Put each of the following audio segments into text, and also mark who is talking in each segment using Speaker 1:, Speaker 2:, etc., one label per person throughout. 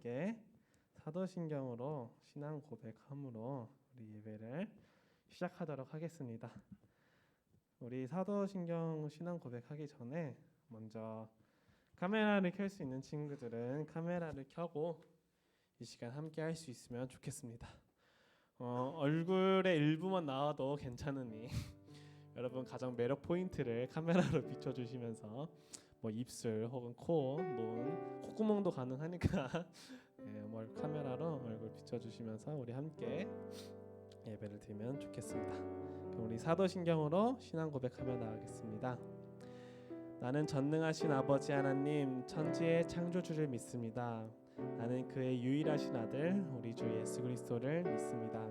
Speaker 1: 함께 사도신경으로 신앙 고백함으로 우리 예배를 시작하도록 하겠습니다. 우리 사도신경 신앙 고백하기 전에 먼저 카메라를 켤 수 있는 친구들은 카메라를 켜고 이 시간 함께 할 수 있으면 좋겠습니다. 얼굴의 일부만 나와도 괜찮으니 여러분 가장 매력 포인트를 카메라로 비춰주시면서 뭐 입술 혹은 코, 눈, 콧구멍도 가능하니까 카메라로 얼굴 비춰주시면서 우리 함께 예배를 드리면 좋겠습니다. 그럼 우리 사도신경으로 신앙 고백하며 나가겠습니다. 나는 전능하신 아버지 하나님 천지의 창조주를 믿습니다. 나는 그의 유일하신 아들 우리 주 예수 그리스도를 믿습니다.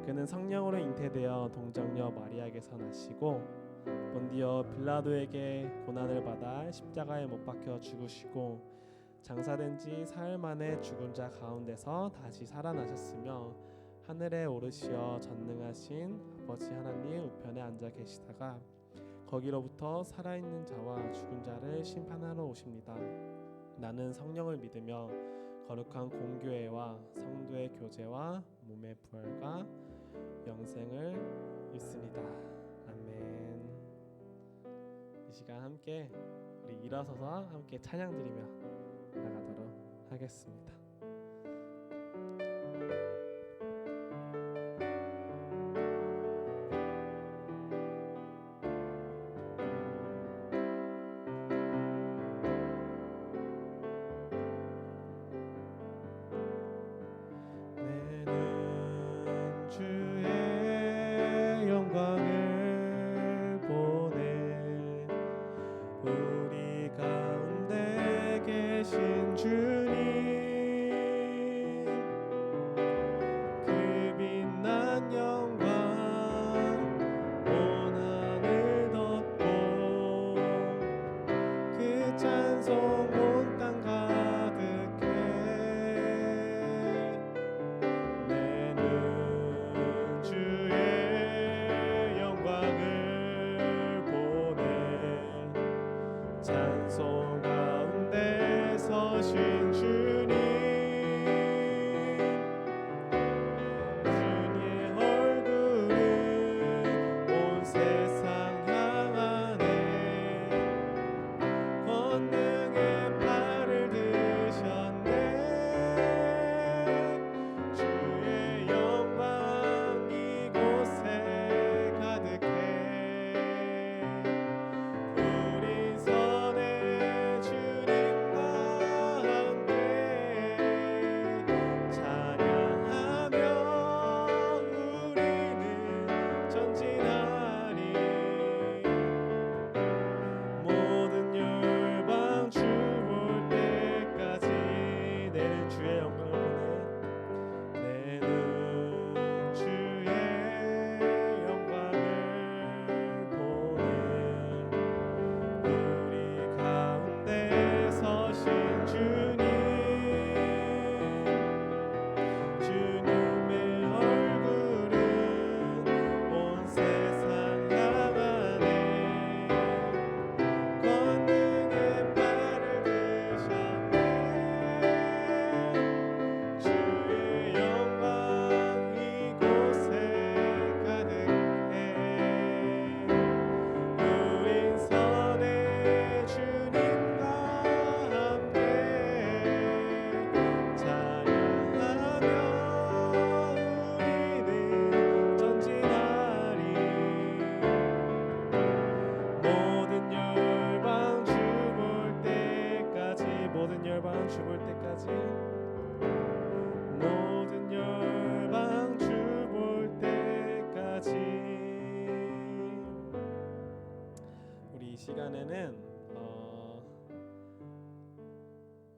Speaker 1: 그는 성령으로 잉태되어 동정녀 마리아에게서 나시고 본디오 빌라도에게 고난을 받아 십자가에 못 박혀 죽으시고 장사된 지 사흘 만에 죽은 자 가운데서 다시 살아나셨으며 하늘에 오르시어 전능하신 아버지 하나님 우편에 앉아 계시다가 거기로부터 살아있는 자와 죽은 자를 심판하러 오십니다. 나는 성령을 믿으며 거룩한 공교회와 성도의 교제와 몸의 부활과 영생을 믿습니다. 아멘. 이 시간 함께 우리 일어서서 함께 찬양 드리며 나가도록 하겠습니다.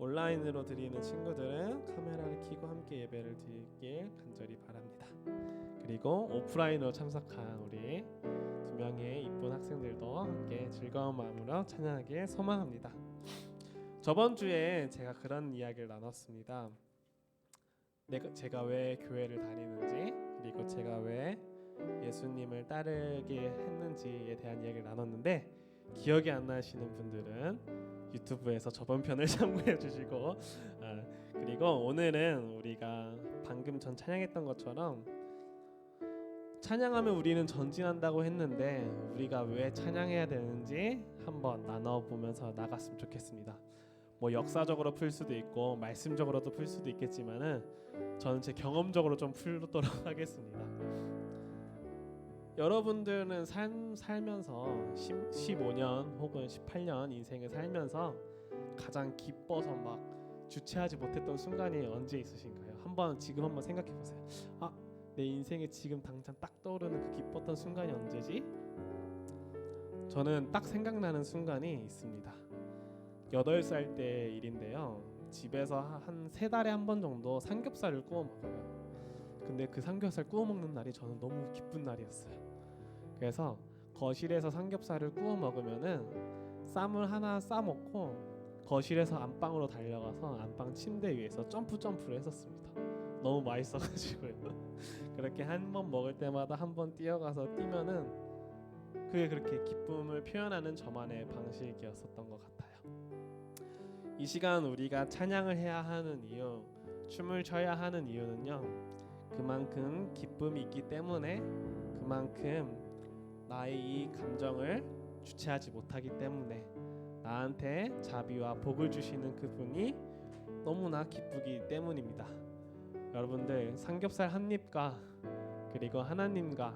Speaker 1: 온라인으로 드리는 친구들은 카메라를 켜고 함께 예배를 드리길 간절히 바랍니다. 그리고 오프라인으로 참석한 우리 2명의 이쁜 학생들도 함께 즐거운 마음으로 찬양하길 소망합니다. 저번 주에 제가 그런 이야기를 나눴습니다. 제가 왜 교회를 다니는지 그리고 제가 왜 예수님을 따르게 했는지에 대한 이야기를 나눴는데 기억이 안 나시는 분들은 유튜브에서 저번 편을 참고해 주시고 그리고 오늘은 우리가 방금 전 찬양했던 것처럼 찬양하면 우리는 전진한다고 했는데 우리가 왜 찬양해야 되는지 한번 나눠보면서 나갔으면 좋겠습니다. 뭐 역사적으로 풀 수도 있고 말씀적으로도 풀 수도 있겠지만은 저는 제 경험적으로 좀 풀도록 하겠습니다. 여러분들은 살면서 15년 혹은 18년 인생을 살면서 가장 기뻐서 막 주체하지 못했던 순간이 언제 있으신가요? 지금 한번 생각해 보세요. 내 인생에 지금 당장 딱 떠오르는 그 기뻤던 순간이 언제지? 저는 딱 생각나는 순간이 있습니다. 8살 때 일인데요. 집에서 한 3달에 한 번 정도 삼겹살을 구워 먹어요. 근데 그 삼겹살 구워 먹는 날이 저는 너무 기쁜 날이었어요. 그래서 거실에서 삼겹살을 구워 먹으면은 쌈을 하나 싸 먹고 거실에서 안방으로 달려가서 안방 침대 위에서 점프를 했었습니다. 너무 맛있어가지고요. 그렇게 한 번 먹을 때마다 한 번 뛰어가서 뛰면은 그게 그렇게 기쁨을 표현하는 저만의 방식이었었던 것 같아요. 이 시간 우리가 찬양을 해야 하는 이유, 춤을 춰야 하는 이유는요, 그만큼 기쁨이 있기 때문에, 그만큼 나의 이 감정을 주체하지 못하기 때문에, 나한테 자비와 복을 주시는 그분이 너무나 기쁘기 때문입니다. 여러분들, 삼겹살 한 입과 그리고 하나님과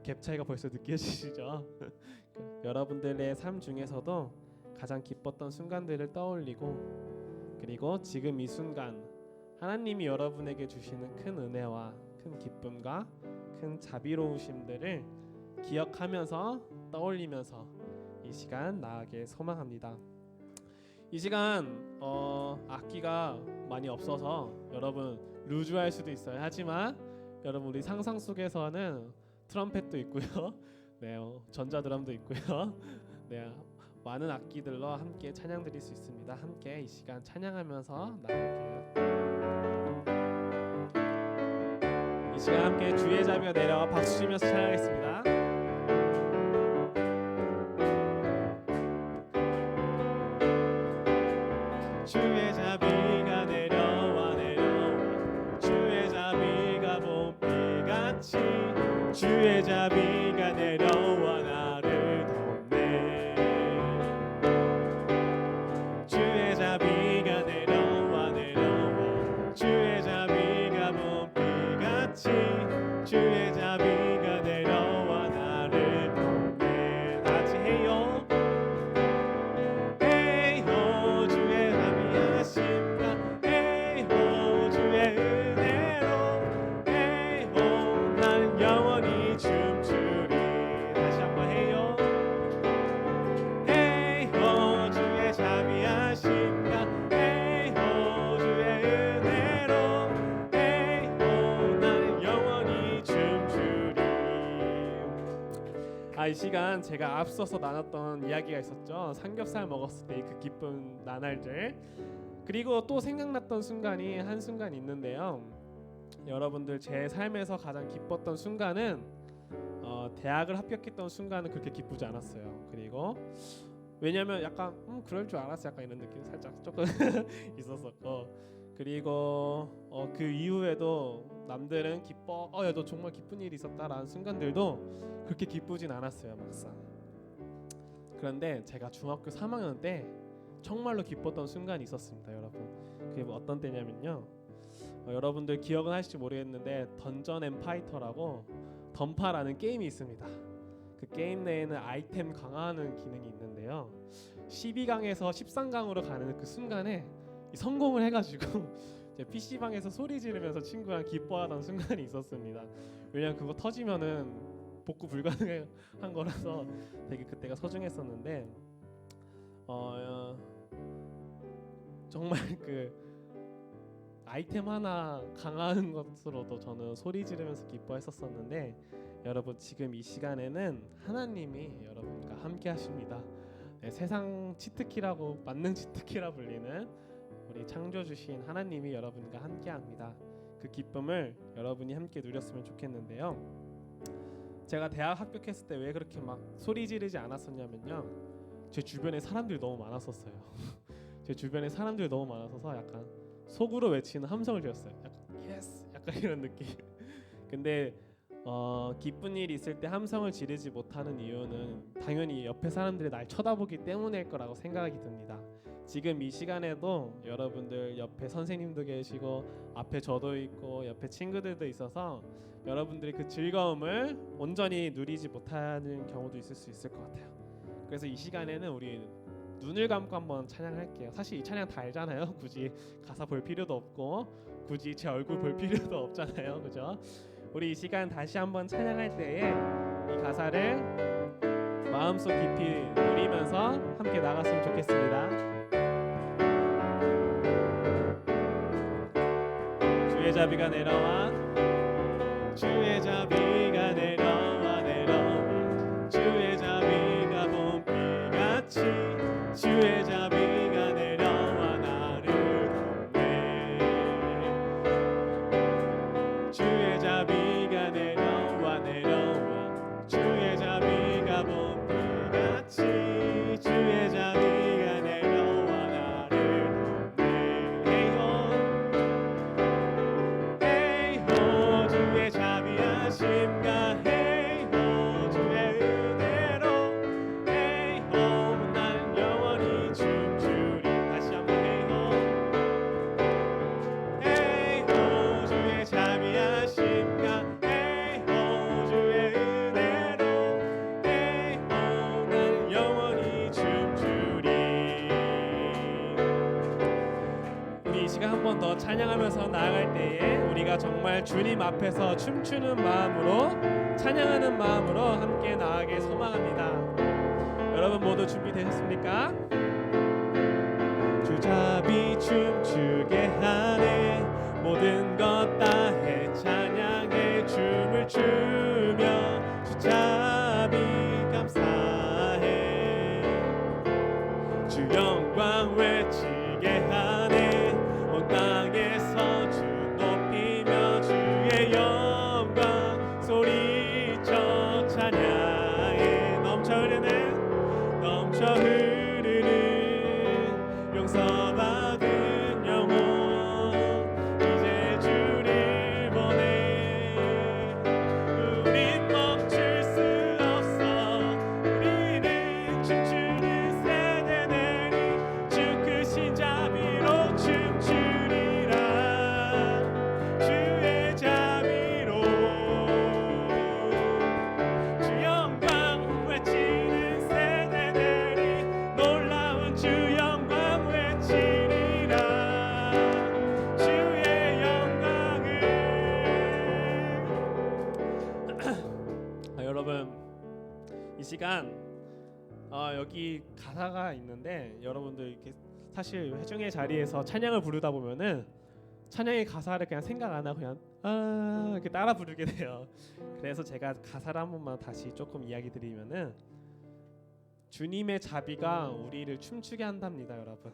Speaker 1: 갭 차이가 벌써 느껴지시죠? 여러분들의 삶 중에서도 가장 기뻤던 순간들을 떠올리고, 그리고 지금 이 순간 하나님이 여러분에게 주시는 큰 은혜와 큰 기쁨과 큰 자비로우심들을 기억하면서 떠올리면서 이 시간 나아가길 소망합니다. 이 시간 악기가 많이 없어서 여러분 루즈할 수도 있어요. 하지만 여러분, 우리 상상 속에서는 트럼펫도 있고요, 네, 전자드럼도 있고요, 네, 많은 악기들로 함께 찬양 드릴 수 있습니다. 함께 이 시간 찬양하면서 나갈게요. 이 시간 함께 주의 자비가 내려와 박수 치면서 찬양하겠습니다. 주의 자비가 내려와 주의 자비가 봄비같이 주의 자비가 내려와 나를 덮네. 주의 자비가 내려와 주의 자비가 봄비같이 주의 자비가 내려와 나를 덮네. 다같이 해요. 에이호 주의 자비하심과 에이호 주의 은혜로 에이호 나는 영원히 춤추리. 다시 한번 해요. 에이호 주의 자비하심과 에이호 주의 은혜로 에이호 나는 영원히 춤추리. 이 시간 제가 앞서서 나눴던 이야기가 있었죠. 삼겹살 먹었을 때 그 기쁜 나날들, 그리고 또 생각났던 순간이 한순간 있는데요. 여러분들, 제 삶에서 가장 기뻤던 순간은 대학을 합격했던 순간은 그렇게 기쁘지 않았어요. 그리고 왜냐면 약간 그럴 줄 알았어, 약간 이런 느낌 살짝 조금 있었었고, 그리고 그 이후에도 남들은 기뻐, 야 너 정말 기쁜 일이 있었다라는 순간들도 그렇게 기쁘진 않았어요, 막상. 그런데 제가 중학교 3학년 때 정말로 기뻤던 순간이 있었습니다, 여러분. 그게 어떤 때냐면요, 여러분들 기억은 하실지 모르겠는데 던전 앤 파이터라고 던파라는 게임이 있습니다. 그 게임 내에는 아이템 강화하는 기능이 있는데요, 12강에서 13강으로 가는 그 순간에 성공을 해가지고 제 PC방에서 소리 지르면서 친구랑 기뻐하던 순간이 있었습니다. 왜냐면 그거 터지면은 복구 불가능한 거라서 되게 그때가 소중했었는데, 정말 그 아이템 하나 강화하는 것으로도 저는 소리 지르면서 기뻐했었었는데, 여러분, 지금 이 시간에는 하나님이 여러분과 함께 하십니다. 네, 세상 치트키라고, 만능 치트키라 불리는 우리 창조 주신 하나님이 여러분과 함께 합니다. 그 기쁨을 여러분이 함께 누렸으면 좋겠는데요. 제가 대학 합격했을 때 왜 그렇게 막 소리 지르지 않았었냐면요, 제 주변에 사람들이 너무 많았었어요. 제 주변에 사람들이 너무 많아서 약간 속으로 외치는 함성을 지었어요. 약간 예스, 약간 이런 느낌. 근데 기쁜 일이 있을 때 함성을 지르지 못하는 이유는 당연히 옆에 사람들이 날 쳐다보기 때문일 거라고 생각이 듭니다. 지금 이 시간에도 여러분들 옆에 선생님도 계시고 앞에 저도 있고 옆에 친구들도 있어서 여러분들이 그 즐거움을 온전히 누리지 못하는 경우도 있을 수 있을 것 같아요. 그래서 이 시간에는 우리 눈을 감고 한번 찬양할게요. 사실 이 찬양 다 알잖아요. 굳이 가사 볼 필요도 없고 굳이 제 얼굴 볼 필요도 없잖아요. 그죠? 우리 이 시간 다시 한번 찬양할 때에 이 가사를 마음속 깊이 누리면서 함께 나갔으면 좋겠습니다. 주의 자비가 내려와, 주의 자비가 내려와 내려와, 주의 자비가 봄비같이 주의 자비가 내려와 나를 돕네. 주의 자비가 내려와 내려와, 주의 자비가 봄비같이 주의 자비가 내려와 나를 돕네. 헤이호 주의 자비하심과 헤이호 주의 은혜로 헤이호 난 영원히 춤추리. 다시 한번 헤이호 주의 자비하심과 헤이호 주의 은혜로 헤이호 난 영원히 춤추리. 우리 이 시간 한 번 더 찬양하면서 나아갈 때에 우리가 정말 주님 앞에서 춤추는 마음으로 찬양하는 마음으로 함께 나아가길 소망합니다. 여러분 모두 준비되셨습니까? 주자비 춤추게 하네, 모든 것 다해 찬양해 춤을 추며 주자비 감사해. 주 영광 외치게 하네, 온 땅에서 주 높이며 주의 영광 소리쳐 찬양해. 넘쳐 흐르는 용서받은 영혼 이제 주를 보내. 우린 멈출 수 없어, 우리는 춤추는 세대들이 주 크신 자비로 춤추리라. 주의 자비로 주 영광 외치는 세대들이 놀라운 주 영광 외치리라. 주의 영광을 여러분 이 시간 여기 가사가 있는데 여러분들 이렇게 사실 회중의 자리에서 찬양을 부르다 보면은 찬양의 가사를 그냥 생각 안 하고 그냥 이렇게 따라 부르게 돼요. 그래서 제가 가사를 한 번만 다시 조금 이야기 드리면은 주님의 자비가 우리를 춤추게 한답니다. 여러분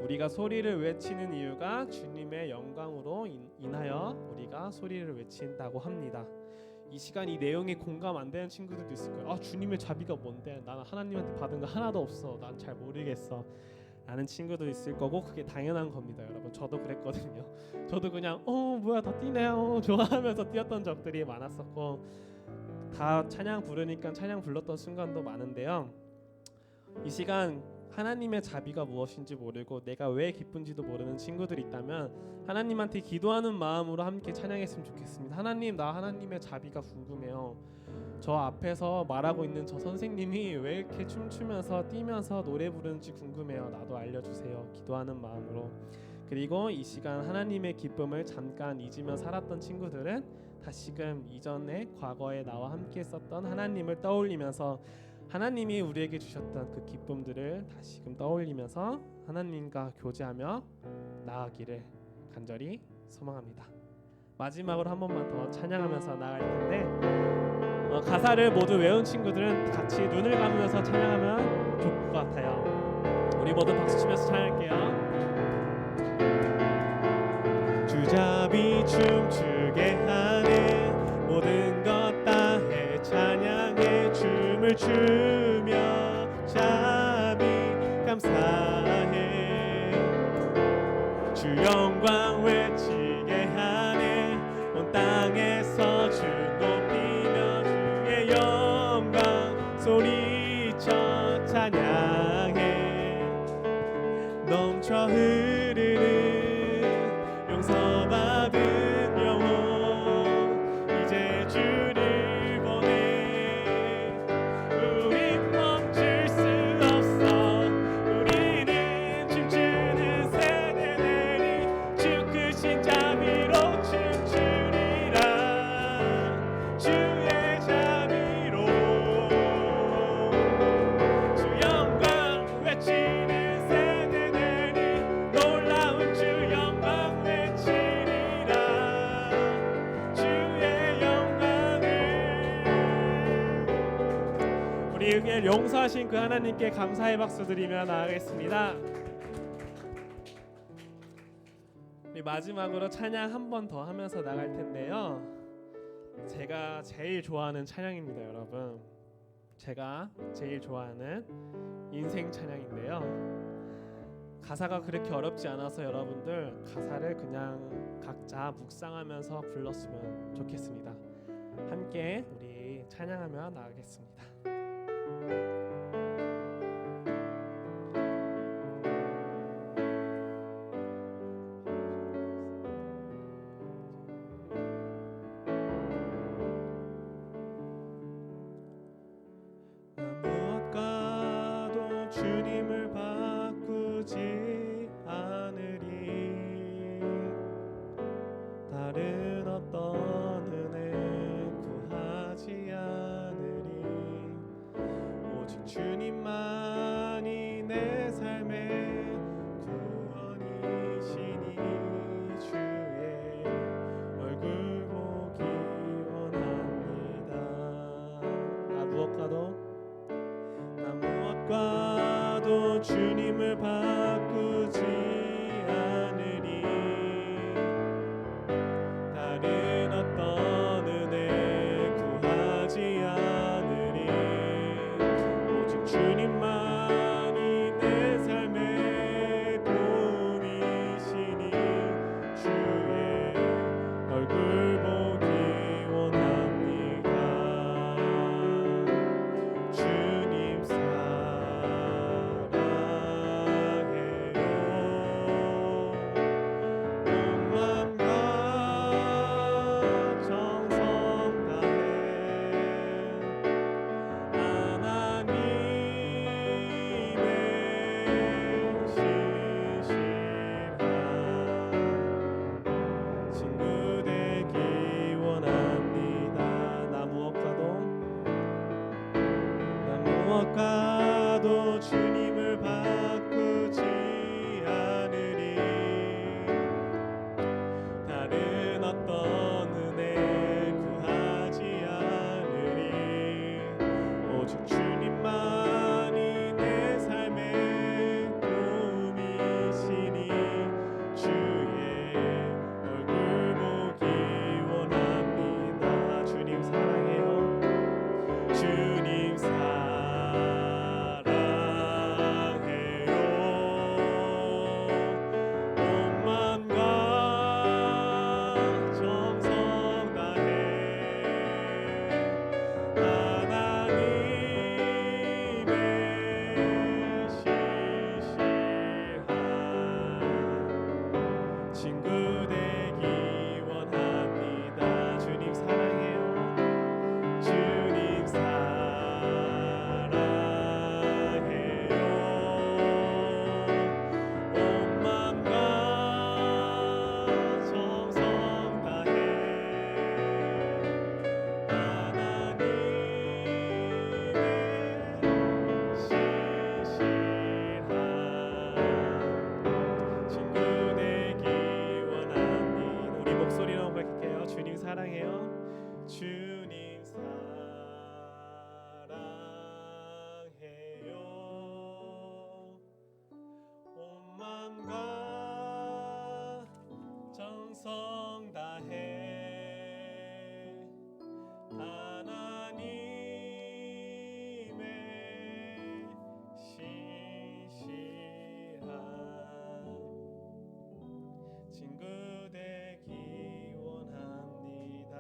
Speaker 1: 우리가 소리를 외치는 이유가 주님의 영광으로 인하여 우리가 소리를 외친다고 합니다. 이 시간 이 내용에 공감 안 되는 친구들도 있을 거예요. 주님의 자비가 뭔데? 나는 하나님한테 받은 거 하나도 없어. 난 잘 모르겠어. 라는 친구도 있을 거고 그게 당연한 겁니다. 여러분 저도 그랬거든요. 저도 그냥 뭐야 다 뛰네요 좋아하면서 뛰었던 적들이 많았었고 다 찬양 부르니까 찬양 불렀던 순간도 많은데요. 이 시간 하나님의 자비가 무엇인지 모르고 내가 왜 기쁜지도 모르는 친구들이 있다면 하나님한테 기도하는 마음으로 함께 찬양했으면 좋겠습니다. 하나님, 나 하나님의 자비가 궁금해요. 저 앞에서 말하고 있는 저 선생님이 왜 이렇게 춤추면서 뛰면서 노래 부르는지 궁금해요. 나도 알려주세요. 기도하는 마음으로. 그리고 이 시간 하나님의 기쁨을 잠깐 잊으며 살았던 친구들은 다시금 이전에 과거에 나와 함께 했었던 하나님을 떠올리면서 하나님이 우리에게 주셨던 그 기쁨들을 다시금 떠올리면서 하나님과 교제하며 나아가기를 간절히 소망합니다. 마지막으로 한 번만 더 찬양하면서 나아갈 텐데 가사를 모두 외운 친구들은 같이 눈을 감으면서 찬양하면 좋을 것 같아요. 우리 모두 박수 치면서 찬양할게요. 주자비 춤추게 하네, 모든 것 다해 찬양해 춤을 추며 자비 감사해. 영광 외치게 하네. 온 땅에서 주 높이며 주의 영광 소리쳐 찬양해. 넘쳐 흐르는 용서받은 영혼 이제 주를 보내. 우린 멈출 수 없어. 우리는 춤추는 세대들이 주 크신 자비로 춤추리라. 주의 자비로 주 영광 외치는 세대들이 놀라운 주 영광 외치리라. 주의 영광을. 우리 은혜를 용서하신 그 하나님께 감사의 박수 드리며 나아가겠습니다. 우리 마지막으로 찬양 한 번 더 하면서 나갈 텐데요. 제가 제일 좋아하는 찬양입니다, 여러분. 제가 제일 좋아하는 인생 찬양인데요. 가사가 그렇게 어렵지 않아서 여러분들 가사를 그냥 각자 묵상하면서 불렀으면 좋겠습니다. 함께 우리 찬양하며 나가겠습니다. 무엇과도 주님을 바꾸지 않으리. 다른 어떤 은혜 구하지 않으리. 오직 주님만이 내 삶의 구원이시니 주의 얼굴 보기 원합니다. 무엇과도 주님을 바꾸지 않으리. 다른 어떤 은혜 구하지 않으리. 오직 주님만이 내 삶의 도움이시니 주의 얼굴 보기 원합니다. 주님 사랑해요. 온 맘과 정성 다해 하나님의 신실한 친구 되기 원합니다. 나 무엇과도 주님을 바꾸지 않으리. 다른 어떤 은혜 구하지 않으리. 오직 주님만이 내 삶의 도움이시니 주의 얼굴 보기 원합니다. 주님 사랑해요. 주님 사랑해요. 온 맘과 정성 다해 하나님의 신실한 친구 되기 원합니다. 주님 사랑해요. 주님 사랑해요. 온 맘과 정성 다해 하나님의 신실한 친구 되기 원합니다. 우리 목소리로 고백할게요. 주님 사랑해요. 주님 사랑해요. 온 맘과 정성 다해 하나님의 신실한 친구 되기 원합니다.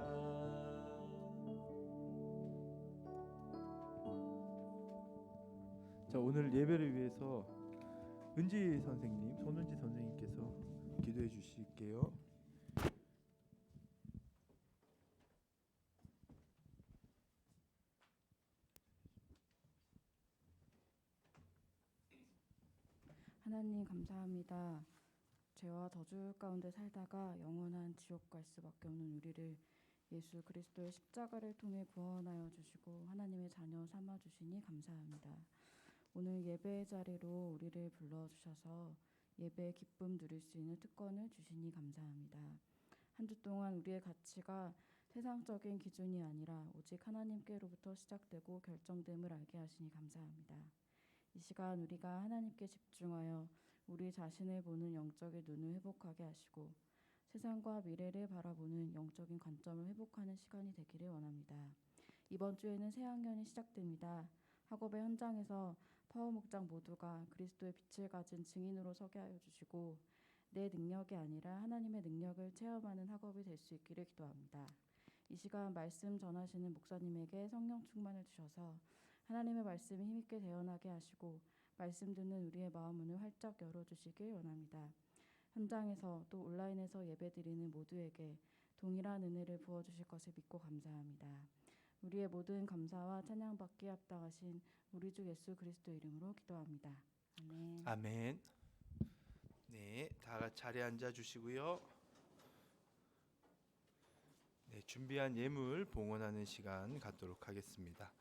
Speaker 2: 자, 오늘 예배를 위해서 은지 선생님, 손은지 선생님께서 기도해 주실게요.
Speaker 3: 하나님 감사합니다. 죄와 저주 가운데 살다가 영원한 지옥 갈 수밖에 없는 우리를 예수 그리스도의 십자가를 통해 구원하여 주시고 하나님의 자녀 삼아 주시니 감사합니다. 오늘 예배의 자리로 우리를 불러주셔서 예배의 기쁨 누릴 수 있는 특권을 주시니 감사합니다. 한 주 동안 우리의 가치가 세상적인 기준이 아니라 오직 하나님께로부터 시작되고 결정됨을 알게 하시니 감사합니다. 이 시간 우리가 하나님께 집중하여 우리 자신을 보는 영적인 눈을 회복하게 하시고 세상과 미래를 바라보는 영적인 관점을 회복하는 시간이 되기를 원합니다. 이번 주에는 새 학년이 시작됩니다. 학업의 현장에서 파워 목장 모두가 그리스도의 빛을 가진 증인으로 서게 하여 주시고 내 능력이 아니라 하나님의 능력을 체험하는 학업이 될 수 있기를 기도합니다. 이 시간 말씀 전하시는 목사님에게 성령 충만을 주셔서 하나님의 말씀이 힘있게 대언하게 하시고 말씀 듣는 우리의 마음 문을 활짝 열어주시길 원합니다. 현장에서 또 온라인에서 예배드리는 모두에게 동일한 은혜를 부어주실 것을 믿고 감사합니다. 우리의 모든 감사와 찬양받기에 합당하신 우리 주 예수 그리스도 이름으로 기도합니다. 아멘.
Speaker 2: 아멘. 네, 다 같이 자리에 앉아 주시고요. 네, 준비한 예물 봉헌하는 시간 갖도록 하겠습니다.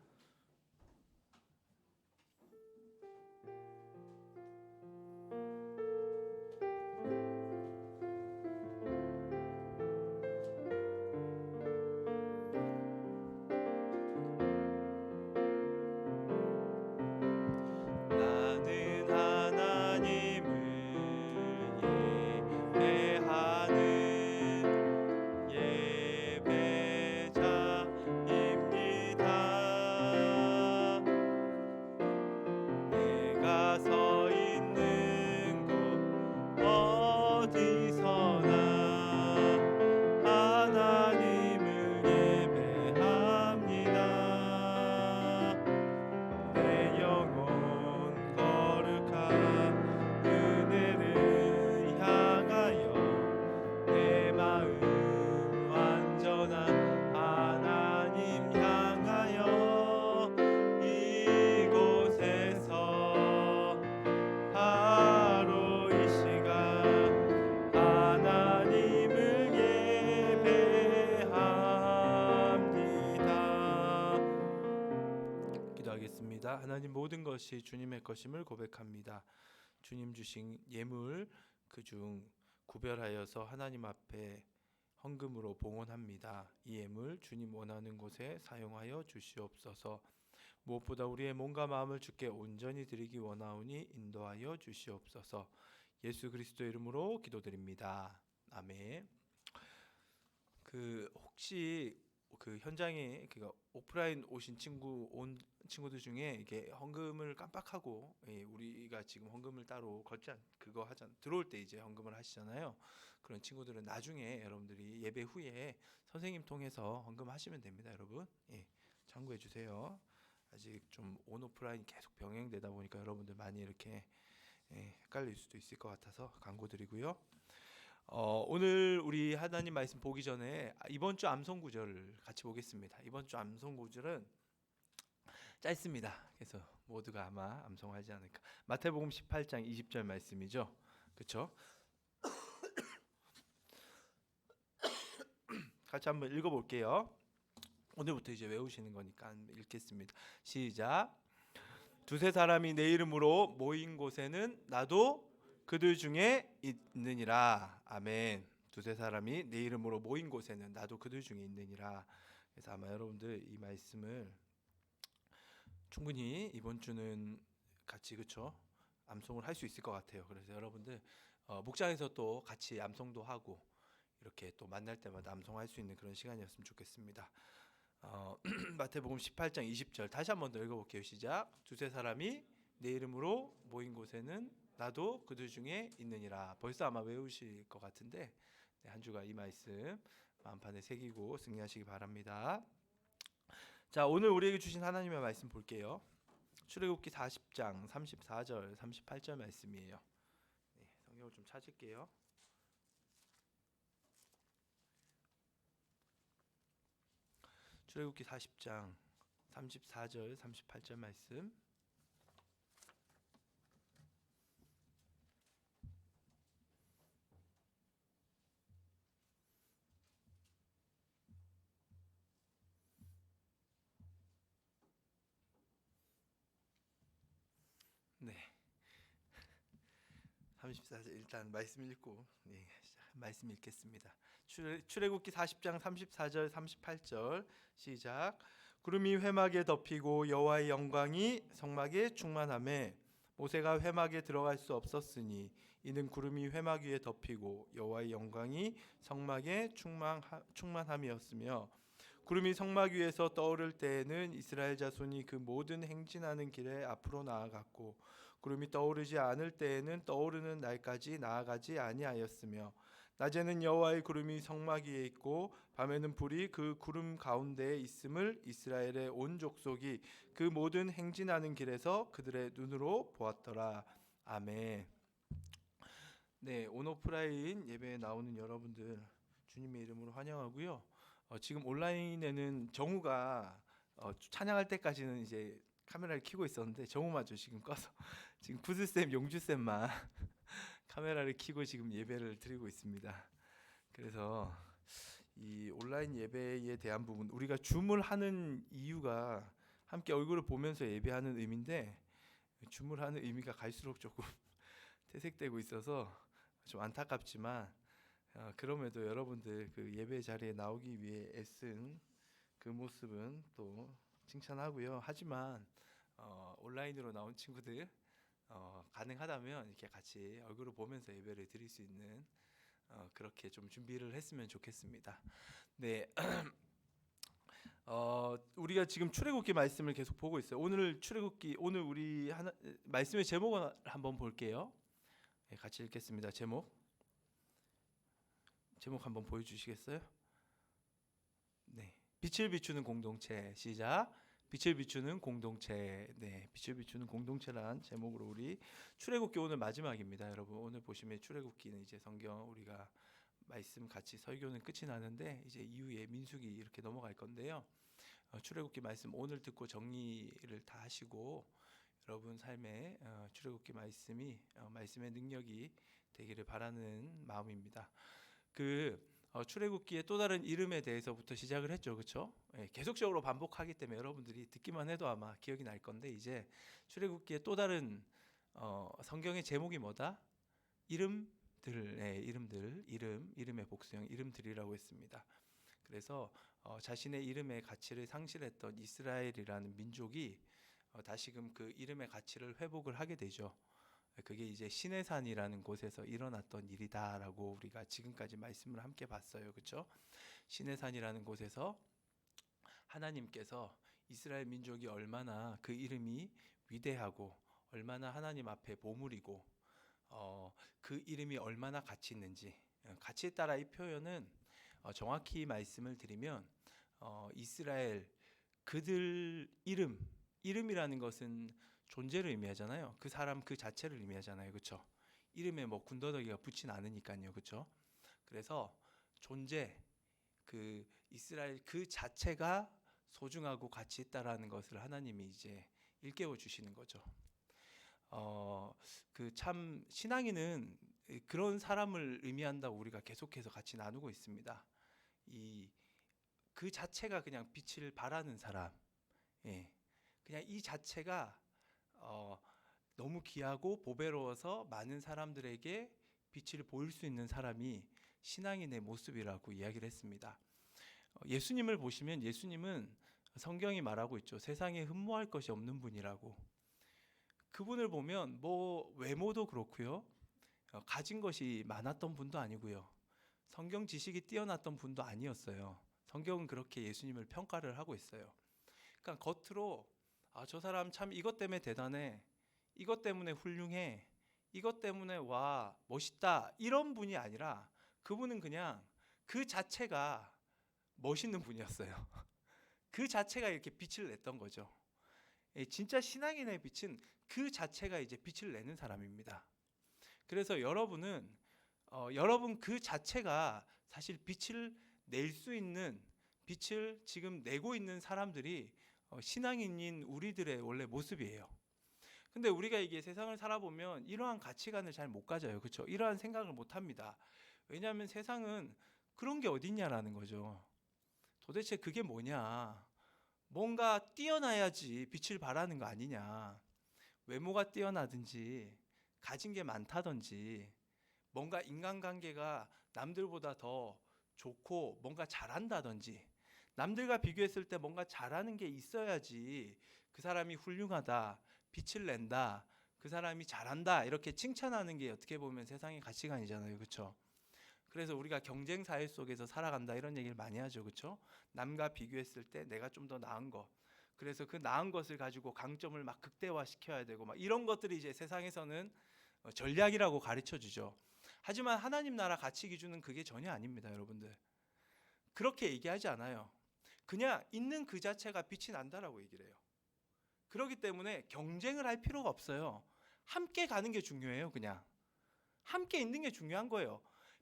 Speaker 2: 나는 하나님을 예배하는 예배자입니다. 내가 서 있는 곳 어디서나 하나님을 예배합니다. 내 영혼 거룩한 은혜를 향하여 내 마음 완전한 하나님 향하여 이곳에서 바로 이 시간 하나님을 예배합니다. 기도하겠습니다. 하나님, 모든 것이 주님의 것임을 고백합니다. 주님 주신 예물 그중 구별하여서 하나님 앞에 헌금으로 봉헌합니다. 이 예물 주님 원하는 곳에 사용하여 주시옵소서. 무엇보다 우리의 몸과 마음을 주께 온전히 드리기 원하오니 인도하여 주시옵소서. 예수 그리스도 이름으로 기도드립니다. 아멘. 혹시 현장에 오프라인 오신 친구들 중에 이게 헌금을 깜빡하고, 우리가 지금 헌금을 따로 들어올 때 이제 헌금을 하시잖아요. 그런 친구들은 나중에 여러분들이 예배 후에 선생님 통해서 헌금하시면 됩니다. 여러분, 참고해 주세요. 아직 좀 온오프라인 계속 병행되다 보니까 여러분들 많이 이렇게 헷갈릴 수도 있을 것 같아서 강구드리고요. 오늘 우리 하나님 말씀 보기 전에 이번 주 암송 구절을 같이 보겠습니다. 이번 주 암송 구절은 짧습니다. 그래서 모두가 아마 암송하지 않을까. 마태복음 18장 20절 말씀이죠. 그렇죠? 같이 한번 읽어볼게요. 오늘부터 이제 외우시는 거니까 읽겠습니다. 시작. 두세 사람이 내 이름으로 모인 곳에는 나도 그들 중에 있느니라. 아멘. 두세 사람이 내 이름으로 모인 곳에는 나도 그들 중에 있느니라. 그래서 아마 여러분들 이 말씀을 충분히 이번 주는 같이 암송을 할 수 있을 것 같아요. 그래서 여러분들 목장에서 또 같이 암송도 하고 이렇게 또 만날 때마다 암송할 수 있는 그런 시간이었으면 좋겠습니다. 마태복음 18장 20절 다시 한번 더 읽어볼게요. 시작. 두세 사람이 내 이름으로 모인 곳에는 나도 그들 중에 있느니라. 벌써 아마 외우실 것 같은데 네, 한 주가 이 말씀 마음판에 새기고 승리하시기 바랍니다. 자, 오늘 우리에게 주신 하나님의 말씀 볼게요. 출애굽기 40장 34절 38절 말씀이에요. 네, 성경을 좀 찾을게요. 출애굽기 40장 34절 38절 말씀. 네. 34절 일단 말씀 읽고 네, 말씀 읽겠습니다. 출애굽기 40장 34절 38절 시작. 구름이 회막에 덮이고 여호와의 영광이 성막에 충만하매 모세가 회막에 들어갈 수 없었으니 이는 구름이 회막 위에 덮이고 여호와의 영광이 성막에 충만함이었으며 구름이 성막 위에서 떠오를 때에는 이스라엘 자손이 그 모든 행진하는 길에 앞으로 나아갔고 구름이 떠오르지 않을 때에는 떠오르는 날까지 나아가지 아니하였으며 낮에는 여호와의 구름이 성막 위에 있고 밤에는 불이 그 구름 가운데에 있음을 이스라엘의 온 족속이 그 모든 행진하는 길에서 그들의 눈으로 보았더라. 아멘. 네, 온오프라인 예배에 나오는 여러분들 주님의 이름으로 환영하고요. 지금 온라인에는 정우가 찬양할 때까지는 이제 카메라를 켜고 있었는데 정우마저 지금 꺼서 지금 구슬쌤, 용주쌤만 카메라를 켜고 지금 예배를 드리고 있습니다. 그래서 이 온라인 예배에 대한 부분 우리가 줌을 하는 이유가 함께 얼굴을 보면서 예배하는 의미인데 줌을 하는 의미가 갈수록 조금 퇴색되고 있어서 좀 안타깝지만 그럼에도 여러분들 그 예배 자리에 나오기 위해 애쓴 그 모습은 또 칭찬하고요. 하지만 온라인으로 나온 친구들 가능하다면 이렇게 같이 얼굴을 보면서 예배를 드릴 수 있는 그렇게 좀 준비를 했으면 좋겠습니다. 네, 우리가 지금 출애굽기 말씀을 계속 보고 있어요. 오늘 출애굽기 오늘 우리 말씀의 제목을 한번 볼게요. 네, 같이 읽겠습니다. 제목 한번 보여주시겠어요? 네, 빛을 비추는 공동체 시작. 빛을 비추는 공동체. 네, 빛을 비추는 공동체란 제목으로 우리 출애굽기 오늘 마지막입니다. 여러분 오늘 보시면 출애굽기는 이제 성경 우리가 말씀 같이 설교는 끝이 나는데 이제 이후에 민수기 이렇게 넘어갈 건데요. 출애굽기 말씀 오늘 듣고 정리를 다 하시고 여러분 삶에 출애굽기 말씀이 말씀의 능력이 되기를 바라는 마음입니다. 출애굽기의 또 다른 이름에 대해서부터 시작을 했죠, 그렇죠? 계속적으로 반복하기 때문에 여러분들이 듣기만 해도 아마 기억이 날 건데 이제 출애굽기의 또 다른 성경의 제목이 뭐다? 이름들, 이름의 복수형 이름들이라고 했습니다. 그래서 자신의 이름의 가치를 상실했던 이스라엘이라는 민족이 다시금 그 이름의 가치를 회복을 하게 되죠. 그게 이제 시내산이라는 곳에서 일어났던 일이다라고 우리가 지금까지 말씀을 함께 봤어요. 그렇죠? 시내산이라는 곳에서 하나님께서 이스라엘 민족이 얼마나 그 이름이 위대하고 얼마나 하나님 앞에 보물이고 그 이름이 얼마나 가치 있는지 가치에 따라 이 표현은 정확히 말씀을 드리면 이스라엘 그들 이름이라는 것은 존재를 의미하잖아요. 그 사람 그 자체를 의미하잖아요. 그렇죠? 이름에 뭐 군더더기가 붙진 않으니까요. 그렇죠? 그래서 존재 그 이스라엘 그 자체가 소중하고 가치 있다라는 것을 하나님이 이제 일깨워 주시는 거죠. 그 참 신앙인은 그런 사람을 의미한다고 우리가 계속해서 같이 나누고 있습니다. 그 자체가 그냥 빛을 발하는 사람, 그냥 이 자체가 너무 귀하고 보배로워서 많은 사람들에게 빛을 보일 수 있는 사람이 신앙인의 모습이라고 이야기를 했습니다. 예수님을 보시면 예수님은 성경이 말하고 있죠. 세상에 흠모할 것이 없는 분이라고. 그분을 보면 뭐 외모도 그렇고요. 가진 것이 많았던 분도 아니고요. 성경 지식이 뛰어났던 분도 아니었어요. 성경은 그렇게 예수님을 평가를 하고 있어요. 그러니까 겉으로 저 사람 참 이것 때문에 대단해, 이것 때문에 훌륭해, 이것 때문에 와 멋있다 이런 분이 아니라 그분은 그냥 그 자체가 멋있는 분이었어요. 그 자체가 이렇게 빛을 냈던 거죠. 진짜 신앙인의 빛은 그 자체가 이제 빛을 내는 사람입니다. 그래서 여러분은 여러분 그 자체가 사실 빛을 낼 수 있는, 빛을 지금 내고 있는 사람들이 신앙인인 우리들의 원래 모습이에요. 근데 우리가 이게 세상을 살아보면 이러한 가치관을 잘 못 가져요. 그렇죠? 이러한 생각을 못 합니다. 왜냐하면 세상은 그런 게 어딨냐라는 거죠. 도대체 그게 뭐냐? 뭔가 뛰어나야지 빛을 발하는 거 아니냐? 외모가 뛰어나든지 가진 게 많다든지 뭔가 인간관계가 남들보다 더 좋고 뭔가 잘한다든지 남들과 비교했을 때 뭔가 잘하는 게 있어야지 그 사람이 훌륭하다, 빛을 낸다, 그 사람이 잘한다 이렇게 칭찬하는 게 어떻게 보면 세상의 가치관이잖아요. 그렇죠? 그래서 우리가 경쟁 사회 속에서 살아간다 이런 얘기를 많이 하죠. 그렇죠? 남과 비교했을 때 내가 좀 더 나은 것, 그래서 그 나은 것을 가지고 강점을 막 극대화시켜야 되고 막 이런 것들이 이제 세상에서는 전략이라고 가르쳐 주죠. 하지만 하나님 나라 가치 기준은 그게 전혀 아닙니다, 여러분들. 그렇게 얘기하지 않아요. 그냥 있는 그 자체가 빛이 난다라고 얘기를 해요. 그렇기 때문에 경쟁을 할 필요가 없어요. 함께 가는 게 중요해요. 그냥 함께 있는 게 중요한 거예요.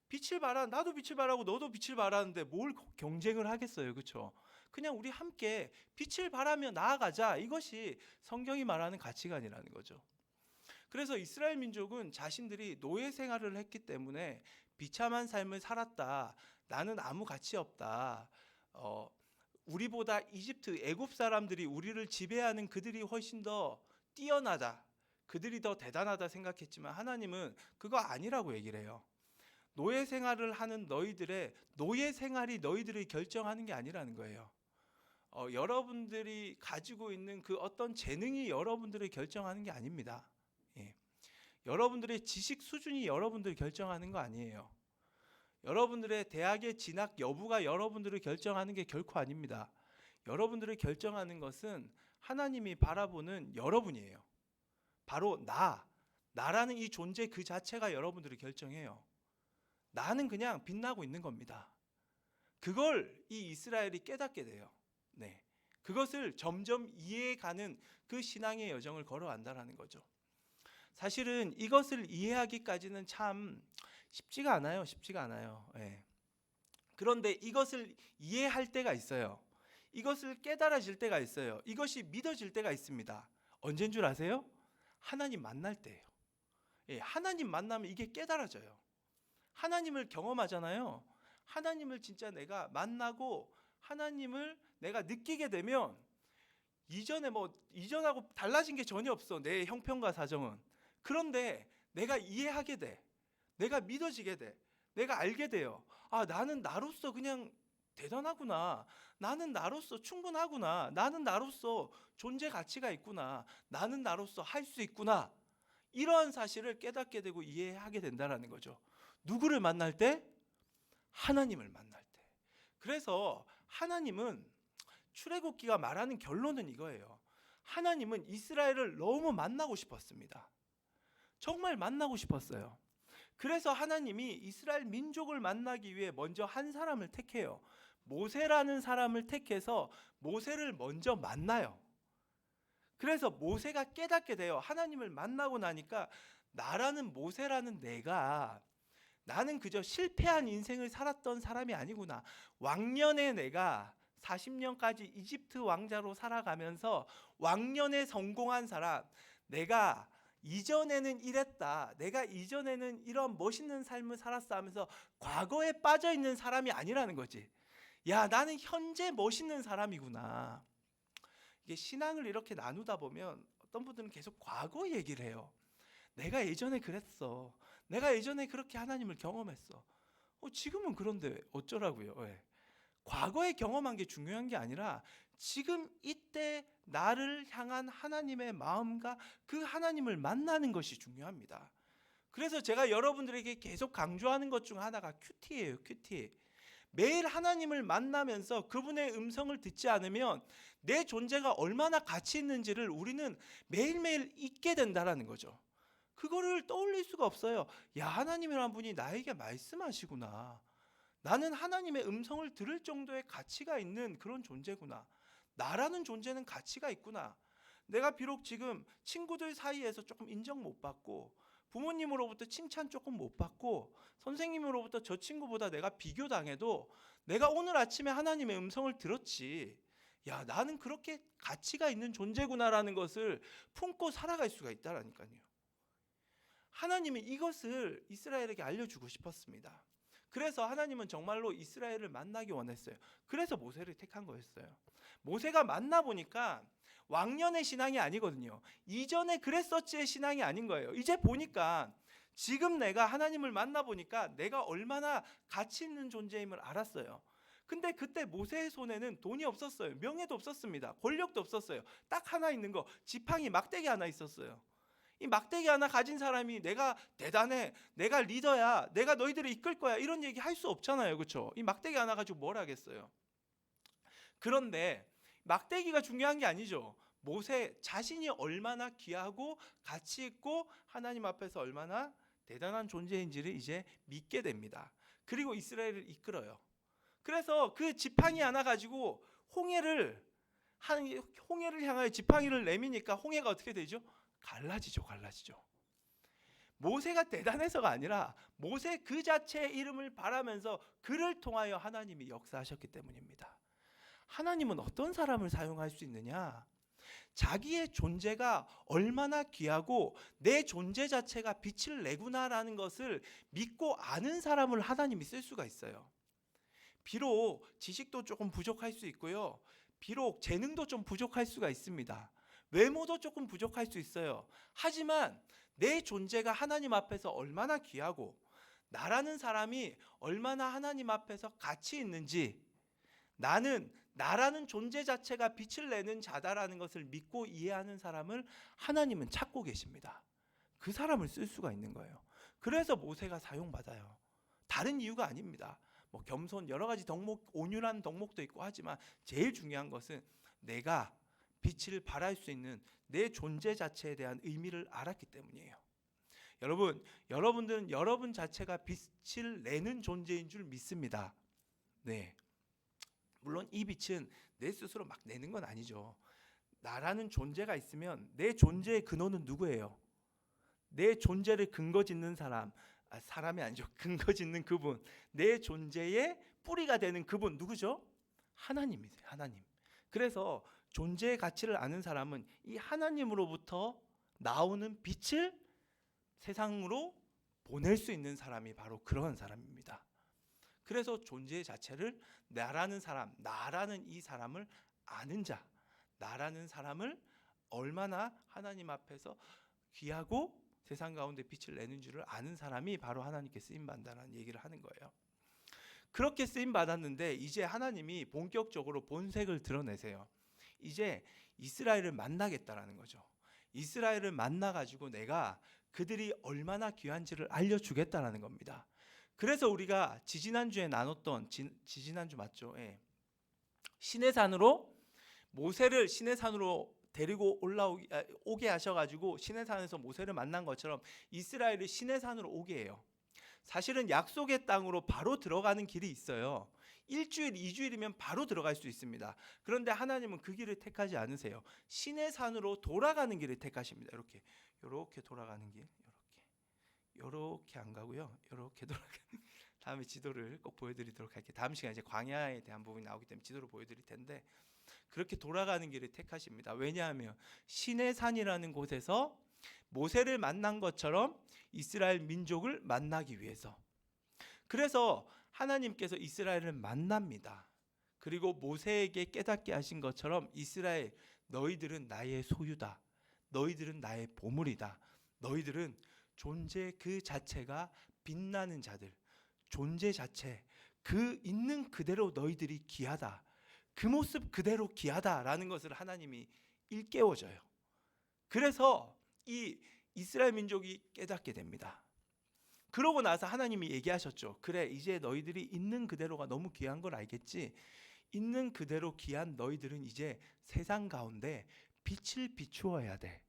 Speaker 2: 빛을 발하, 나도 빛을 발하고 너도 빛을 발하는데 뭘 경쟁을 하겠어요. 그렇죠? 그냥 우리 함께 빛을 발하며 나아가자. 이것이 성경이 말하는 가치관이라는 거죠. 그래서 이스라엘 민족은 자신들이 노예 생활을 했기 때문에 비참한 삶을 살았다. 나는 아무 가치 없다. 우리보다 이집트 애굽 사람들이 우리를 지배하는 그들이 훨씬 더 뛰어나다. 그들이 더 대단하다 생각했지만 하나님은 그거 아니라고 얘기를 해요. 노예 생활을 하는 너희들의 노예 생활이 너희들을 결정하는 게 아니라는 거예요. 여러분들이 가지고 있는 그 어떤 재능이 여러분들을 결정하는 게 아닙니다. 예. 여러분들의 지식 수준이 여러분들을 결정하는 거 아니에요. 여러분들의 대학의 진학 여부가 여러분들을 결정하는 게 결코 아닙니다. 여러분들을 결정하는 것은 하나님이 바라보는 여러분이에요. 바로 나라는 이 존재 그 자체가 여러분들을 결정해요. 나는 그냥 빛나고 있는 겁니다. 그걸 이 이스라엘이 깨닫게 돼요. 네, 그것을 점점 이해해가는 그 신앙의 여정을 걸어간다는 거죠. 사실은 이것을 이해하기까지는 참 쉽지가 않아요. 쉽지가 않아요. 네. 그런데 이것을 이해할 때가 있어요. 이것을 깨달아질 때가 있어요. 이것이 믿어질 때가 있습니다. 언제인 줄 아세요? 하나님 만날 때예요. 예, 하나님 만나면 이게 깨달아져요. 하나님을 경험하잖아요. 하나님을 진짜 내가 만나고 하나님을 내가 느끼게 되면 이전하고 달라진 게 전혀 없어. 내 형편과 사정은. 그런데 내가 이해하게 돼. 내가 믿어지게 돼. 내가 알게 돼요. 아, 나는 나로서 그냥 대단하구나. 나는 나로서 충분하구나. 나는 나로서 존재 가치가 있구나. 나는 나로서 할 수 있구나. 이러한 사실을 깨닫게 되고 이해하게 된다는 거죠. 누구를 만날 때? 하나님을 만날 때. 그래서 하나님은 출애굽기가 말하는 결론은 이거예요. 하나님은 이스라엘을 너무 만나고 싶었습니다. 정말 만나고 싶었어요. 그래서 하나님이 이스라엘 민족을 만나기 위해 먼저 한 사람을 택해요. 모세라는 사람을 택해서 모세를 먼저 만나요. 그래서 모세가 깨닫게 돼요. 하나님을 만나고 나니까 나라는 모세라는 나는 그저 실패한 인생을 살았던 사람이 아니구나. 왕년에 내가 40년까지 이집트 왕자로 살아가면서 왕년에 성공한 사람, 내가 이전에는 이랬다, 내가 이전에는 이런 멋있는 삶을 살았어 하면서 과거에 빠져 있는 사람이 아니라는 거지. 야, 나는 현재 멋있는 사람이구나. 이게 신앙을 이렇게 나누다 보면 어떤 분들은 계속 과거 얘기를 해요. 내가 예전에 그랬어. 내가 예전에 그렇게 하나님을 경험했어. 지금은 그런데 어쩌라고요? 왜? 과거에 경험한 게 중요한 게 아니라 지금 이때 나를 향한 하나님의 마음과 그 하나님을 만나는 것이 중요합니다. 그래서 제가 여러분들에게 계속 강조하는 것 중 하나가 큐티예요. 큐티. 매일 하나님을 만나면서 그분의 음성을 듣지 않으면 내 존재가 얼마나 가치 있는지를 우리는 매일매일 잊게 된다는 거죠. 그거를 떠올릴 수가 없어요. 야, 하나님이란 분이 나에게 말씀하시구나. 나는 하나님의 음성을 들을 정도의 가치가 있는 그런 존재구나. 나라는 존재는 가치가 있구나. 내가 비록 지금 친구들 사이에서 조금 인정 못 받고, 부모님으로부터 칭찬 조금 못 받고, 선생님으로부터 저 친구보다 내가 비교당해도 내가 오늘 아침에 하나님의 음성을 들었지. 야, 나는 그렇게 가치가 있는 존재구나라는 것을 품고 살아갈 수가 있다라니까요. 하나님이 이것을 이스라엘에게 알려주고 싶었습니다. 그래서 하나님은 정말로 이스라엘을 만나기 원했어요. 그래서 모세를 택한 거였어요. 모세가 만나보니까 왕년의 신앙이 아니거든요. 이전에 그랬었지의 신앙이 아닌 거예요. 이제 보니까 지금 내가 하나님을 만나보니까 내가 얼마나 가치 있는 존재임을 알았어요. 근데 그때 모세의 손에는 돈이 없었어요. 명예도 없었습니다. 권력도 없었어요. 딱 하나 있는 거, 지팡이 막대기 하나 있었어요. 이 막대기 하나 가진 사람이 내가 대단해, 내가 리더야, 내가 너희들을 이끌 거야, 이런 얘기 할 수 없잖아요. 그렇죠? 이 막대기 하나 가지고 뭘 하겠어요. 그런데 막대기가 중요한 게 아니죠. 모세 자신이 얼마나 귀하고 가치 있고 하나님 앞에서 얼마나 대단한 존재인지를 이제 믿게 됩니다. 그리고 이스라엘을 이끌어요. 그래서 그 지팡이 하나 가지고 홍해를 향하여 지팡이를 내미니까 홍해가 어떻게 되죠? 갈라지죠. 모세가 대단해서가 아니라 모세 그 자체의 이름을 바라면서 그를 통하여 하나님이 역사하셨기 때문입니다. 하나님은 어떤 사람을 사용할 수 있느냐? 자기의 존재가 얼마나 귀하고 내 존재 자체가 빛을 내구나라는 것을 믿고 아는 사람을 하나님이 쓸 수가 있어요. 비록 지식도 조금 부족할 수 있고요. 비록 재능도 좀 부족할 수가 있습니다. 외모도 조금 부족할 수 있어요. 하지만 내 존재가 하나님 앞에서 얼마나 귀하고 나라는 사람이 얼마나 하나님 앞에서 가치 있는지, 나라는 존재 자체가 빛을 내는 자다라는 것을 믿고 이해하는 사람을 하나님은 찾고 계십니다. 그 사람을 쓸 수가 있는 거예요. 그래서 모세가 사용받아요. 다른 이유가 아닙니다. 뭐 겸손, 여러 가지 덕목, 온유한 덕목도 있고 하지만 제일 중요한 것은 내가 빛을 발할 수 있는 내 존재 자체에 대한 의미를 알았기 때문이에요. 여러분들은 여러분 자체가 빛을 내는 존재인 줄 믿습니다. 네. 물론 이 빛은 내 스스로 막 내는 건 아니죠. 나라는 존재가 있으면 내 존재의 근원은 누구예요? 내 존재를 근거 짓는 사람이 아니죠. 근거 짓는 그분, 내 존재의 뿌리가 되는 그분 누구죠? 하나님이세요. 하나님. 그래서 존재의 가치를 아는 사람은 이 하나님으로부터 나오는 빛을 세상으로 보낼 수 있는 사람이 바로 그러한 사람입니다. 그래서 존재 자체를 나라는 사람, 나라는 이 사람을 아는 자, 나라는 사람을 얼마나 하나님 앞에서 귀하고 세상 가운데 빛을 내는 줄을 아는 사람이 바로 하나님께 쓰임받는다는 얘기를 하는 거예요. 그렇게 쓰임받았는데 이제 하나님이 본격적으로 본색을 드러내세요. 이제 이스라엘을 만나겠다라는 거죠. 이스라엘을 만나가지고 내가 그들이 얼마나 귀한지를 알려주겠다라는 겁니다. 그래서 우리가 지지난주에 나눴던 지지난주 맞죠? 예. 시내산으로 모세를 시내산으로 데리고 오게 하셔가지고 시내산에서 모세를 만난 것처럼 이스라엘을 시내산으로 오게 해요. 사실은 약속의 땅으로 바로 들어가는 길이 있어요. 1주일, 2주일이면 바로 들어갈 수 있습니다. 그런데 하나님은 그 길을 택하지 않으세요. 시내산으로 돌아가는 길을 택하십니다. 이렇게 돌아가는 길, 이렇게 안 가고요. 이렇게 돌아가는. 다음에 지도를 꼭 보여드리도록 할게요. 다음 시간에 이제 광야에 대한 부분이 나오기 때문에 지도를 보여드릴 텐데 그렇게 돌아가는 길을 택하십니다. 왜냐하면 시내산이라는 곳에서 모세를 만난 것처럼 이스라엘 민족을 만나기 위해서. 그래서 하나님께서 이스라엘을 만납니다. 그리고 모세에게 깨닫게 하신 것처럼 이스라엘, 너희들은 나의 소유다. 너희들은 나의 보물이다. 너희들은 존재 그 자체가 빛나는 자들, 존재 자체, 그 있는 그대로 너희들이 귀하다. 그 모습 그대로 귀하다라는 것을 하나님이 일깨워줘요. 그래서 이 이스라엘 민족이 깨닫게 됩니다. 그러고 나서 하나님이 얘기하셨죠. 그래, 이제 너희들이 있는 그대로가 너무 귀한 걸 알겠지? 있는 그대로 귀한 너희들은 이제 세상 가운데 빛을 비추어야 돼.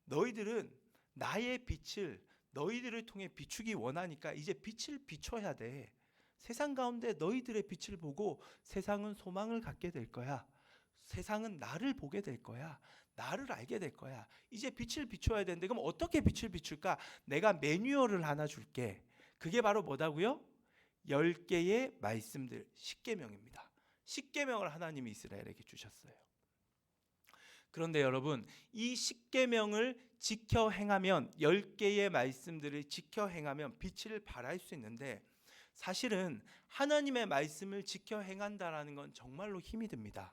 Speaker 2: 너희들은 나의 빛을 너희들을 통해 비추기 원하니까 이제 빛을 비춰야 돼. 세상 가운데 너희들의 빛을 보고 세상은 소망을 갖게 될 거야. 세상은 나를 보게 될 거야. 나를 알게 될 거야. 이제 빛을 비춰야 되는데 그럼 어떻게 빛을 비출까? 내가 매뉴얼을 하나 줄게. 그게 바로 뭐다고요? 10개의 말씀들, 십계명입니다. 십계명을 하나님이 이스라엘에게 주셨어요. 그런데 여러분, 이 십계명을 지켜 행하면, 10개의 말씀들을 지켜 행하면 빛을 발할 수 있는데, 사실은 하나님의 말씀을 지켜 행한다라는 건 정말로 힘이 듭니다.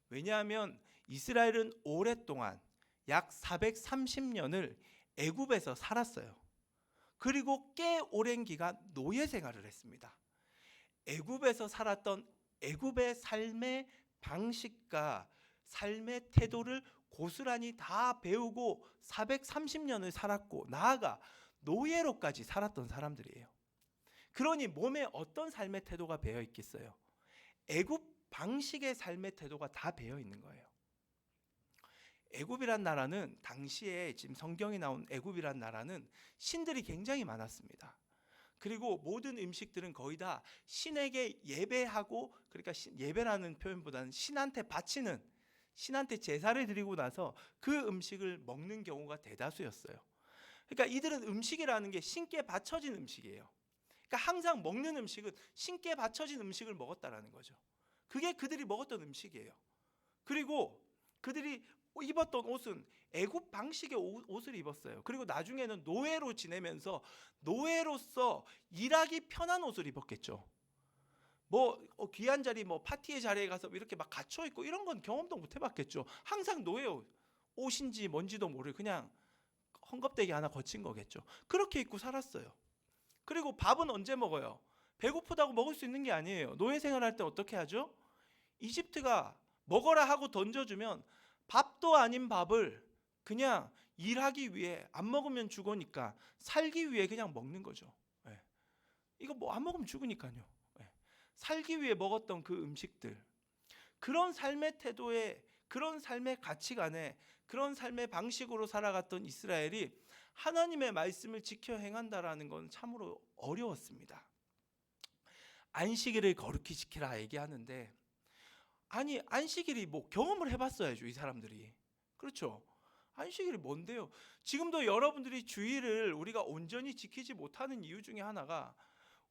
Speaker 2: 왜냐하면 이스라엘은 오랫동안 약 430년을 애굽에서 살았어요. 그리고 꽤 오랜 기간 노예 생활을 했습니다. 애굽에서 살았던 애굽의 삶의 방식과 삶의 태도를 고스란히 다 배우고 430년을 살았고, 나아가 노예로까지 살았던 사람들이에요. 그러니 몸에 어떤 삶의 태도가 배어 있겠어요? 애굽 방식의 삶의 태도가 다 배어 있는 거예요. 애굽이란 나라는, 당시에 지금 성경이 나온 애굽이란 나라는 신들이 굉장히 많았습니다. 그리고 모든 음식들은 거의 다 신에게 예배하고, 그러니까 예배라는 표현보다는 신한테 바치는, 신한테 제사를 드리고 나서 그 음식을 먹는 경우가 대다수였어요. 그러니까 이들은 음식이라는 게 신께 바쳐진 음식이에요. 그러니까 항상 먹는 음식은 신께 바쳐진 음식을 먹었다라는 거죠. 그게 그들이 먹었던 음식이에요. 그리고 그들이 입었던 옷은 애굽 방식의 옷을 입었어요. 그리고 나중에는 노예로 지내면서 노예로서 일하기 편한 옷을 입었겠죠. 뭐 귀한 자리, 뭐 파티의 자리에 가서 이렇게 막 갇혀 있고 이런 건 경험도 못 해봤겠죠. 항상 노예 옷인지 뭔지도 모르고 그냥 헝겊대기 하나 거친 거겠죠. 그렇게 입고 살았어요. 그리고 밥은 언제 먹어요? 배고프다고 먹을 수 있는 게 아니에요. 노예 생활할 때 어떻게 하죠? 이집트가 먹어라 하고 던져주면 밥도 아닌 밥을 그냥 일하기 위해, 안 먹으면 죽으니까 살기 위해 그냥 먹는 거죠. 네. 이거 뭐 안 먹으면 죽으니까요. 네. 살기 위해 먹었던 그 음식들, 그런 삶의 태도에, 그런 삶의 가치관에, 그런 삶의 방식으로 살아갔던 이스라엘이 하나님의 말씀을 지켜 행한다라는 건 참으로 어려웠습니다. 안식일을 거룩히 지키라 얘기하는데, 아니 안식일이 뭐 경험을 해봤어야죠, 이 사람들이. 그렇죠? 안식일이 뭔데요? 지금도 여러분들이 주일을 우리가 온전히 지키지 못하는 이유 중에 하나가,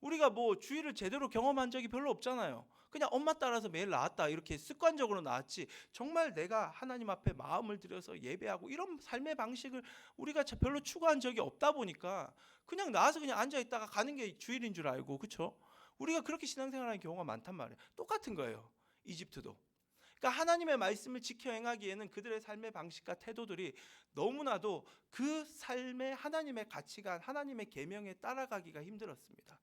Speaker 2: 우리가 뭐 주일을 제대로 경험한 적이 별로 없잖아요. 그냥 엄마 따라서 매일 나왔다, 이렇게 습관적으로 나왔지, 정말 내가 하나님 앞에 마음을 들여서 예배하고 이런 삶의 방식을 우리가 별로 추구한 적이 없다 보니까 그냥 나와서 그냥 앉아있다가 가는 게 주일인 줄 알고, 그렇죠? 우리가 그렇게 신앙생활하는 경우가 많단 말이에요. 똑같은 거예요, 이집트도. 그러니까 하나님의 말씀을 지켜 행하기에는 그들의 삶의 방식과 태도들이 너무나도 그 삶의 하나님의 가치관, 하나님의 계명에 따라가기가 힘들었습니다.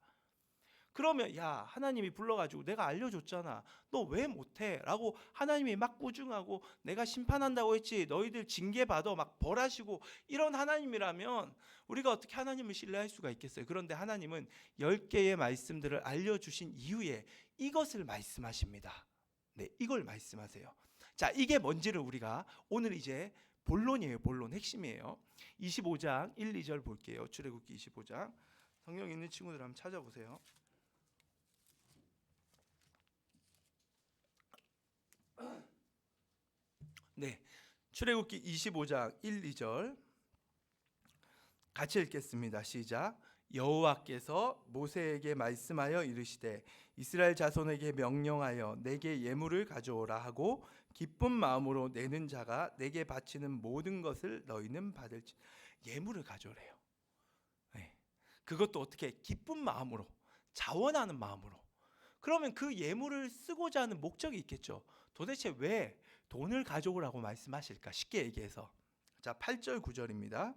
Speaker 2: 그러면 야, 하나님이 불러가지고 내가 알려줬잖아, 너 왜 못해? 라고 하나님이 막 꾸중하고, 내가 심판한다고 했지, 너희들 징계받아, 막 벌하시고, 이런 하나님이라면 우리가 어떻게 하나님을 신뢰할 수가 있겠어요? 그런데 하나님은 10개의 말씀들을 알려주신 이후에 이것을 말씀하십니다. 네, 이걸 말씀하세요. 자, 이게 뭔지를 우리가 오늘 이제 본론이에요. 본론, 핵심이에요. 25장 1, 2절 볼게요. 출애굽기 25장. 성경 있는 친구들 한번 찾아보세요. 네, 출애굽기 25장 1, 2절 같이 읽겠습니다. 시작. 여호와께서 모세에게 말씀하여 이르시되 이스라엘 자손에게 명령하여 내게 예물을 가져오라 하고 기쁜 마음으로 내는 자가 내게 바치는 모든 것을 너희는 받을지. 예물을 가져오래요. 네. 그것도 어떻게? 기쁜 마음으로, 자원하는 마음으로. 그러면 그 예물을 쓰고자 하는 목적이 있겠죠. 도대체 왜 돈을 가져오라고 말씀하실까? 쉽게 얘기해서, 자, 8절 9절입니다.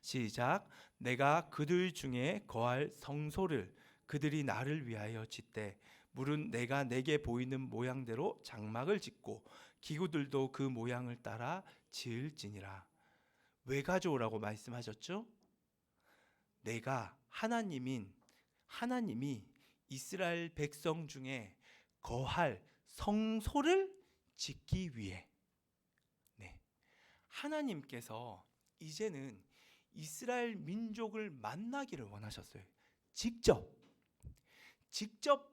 Speaker 2: 시작. 내가 그들 중에 거할 성소를 그들이 나를 위하여 짓되 물은 내가 내게 보이는 모양대로 장막을 짓고 기구들도 그 모양을 따라 지을지니라. 왜 가져오라고 말씀하셨죠? 내가 하나님이 이스라엘 백성 중에 거할 성소를 짓기 위해. 네. 하나님께서 이제는 이스라엘 민족을 만나기를 원하셨어요. 직접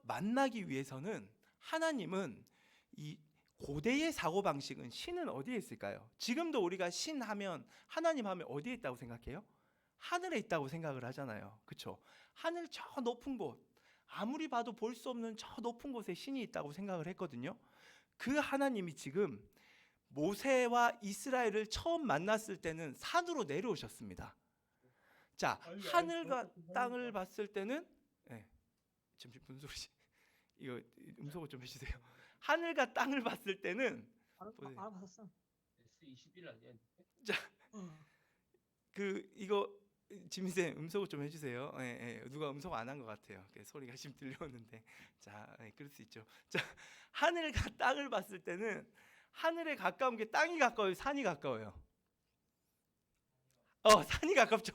Speaker 2: 만나기 위해서는 하나님은 이 고대의 사고방식은 신은 어디에 있을까요? 지금도 우리가 신 하면 하나님 하면 어디에 있다고 생각해요? 하늘에 있다고 생각을 하잖아요. 그렇죠? 하늘 저 높은 곳, 아무리 봐도 볼 수 없는 저 높은 곳에 신이 있다고 생각을 했거든요. 그 하나님이 지금 모세와 이스라엘을 처음 만났을 때는 산으로 내려오셨습니다. 자, 하늘과 땅을 봤을 때는 잠시 무슨 소리지? 이거 음소거 좀 해주세요. 하늘과 땅을 봤을 때는
Speaker 4: 알아봤었어.
Speaker 5: S21 아니야?
Speaker 2: 자, 이거 지민쌤 음소거 좀 해주세요. 누가 음소거 안 한 것 같아요. 소리가 지금 들려오는데, 자, 그럴 수 있죠. 자, 하늘과 땅을 봤을 때는 하늘에 가까운 게 땅이 가까워요, 산이 가까워요? 산이 가깝죠.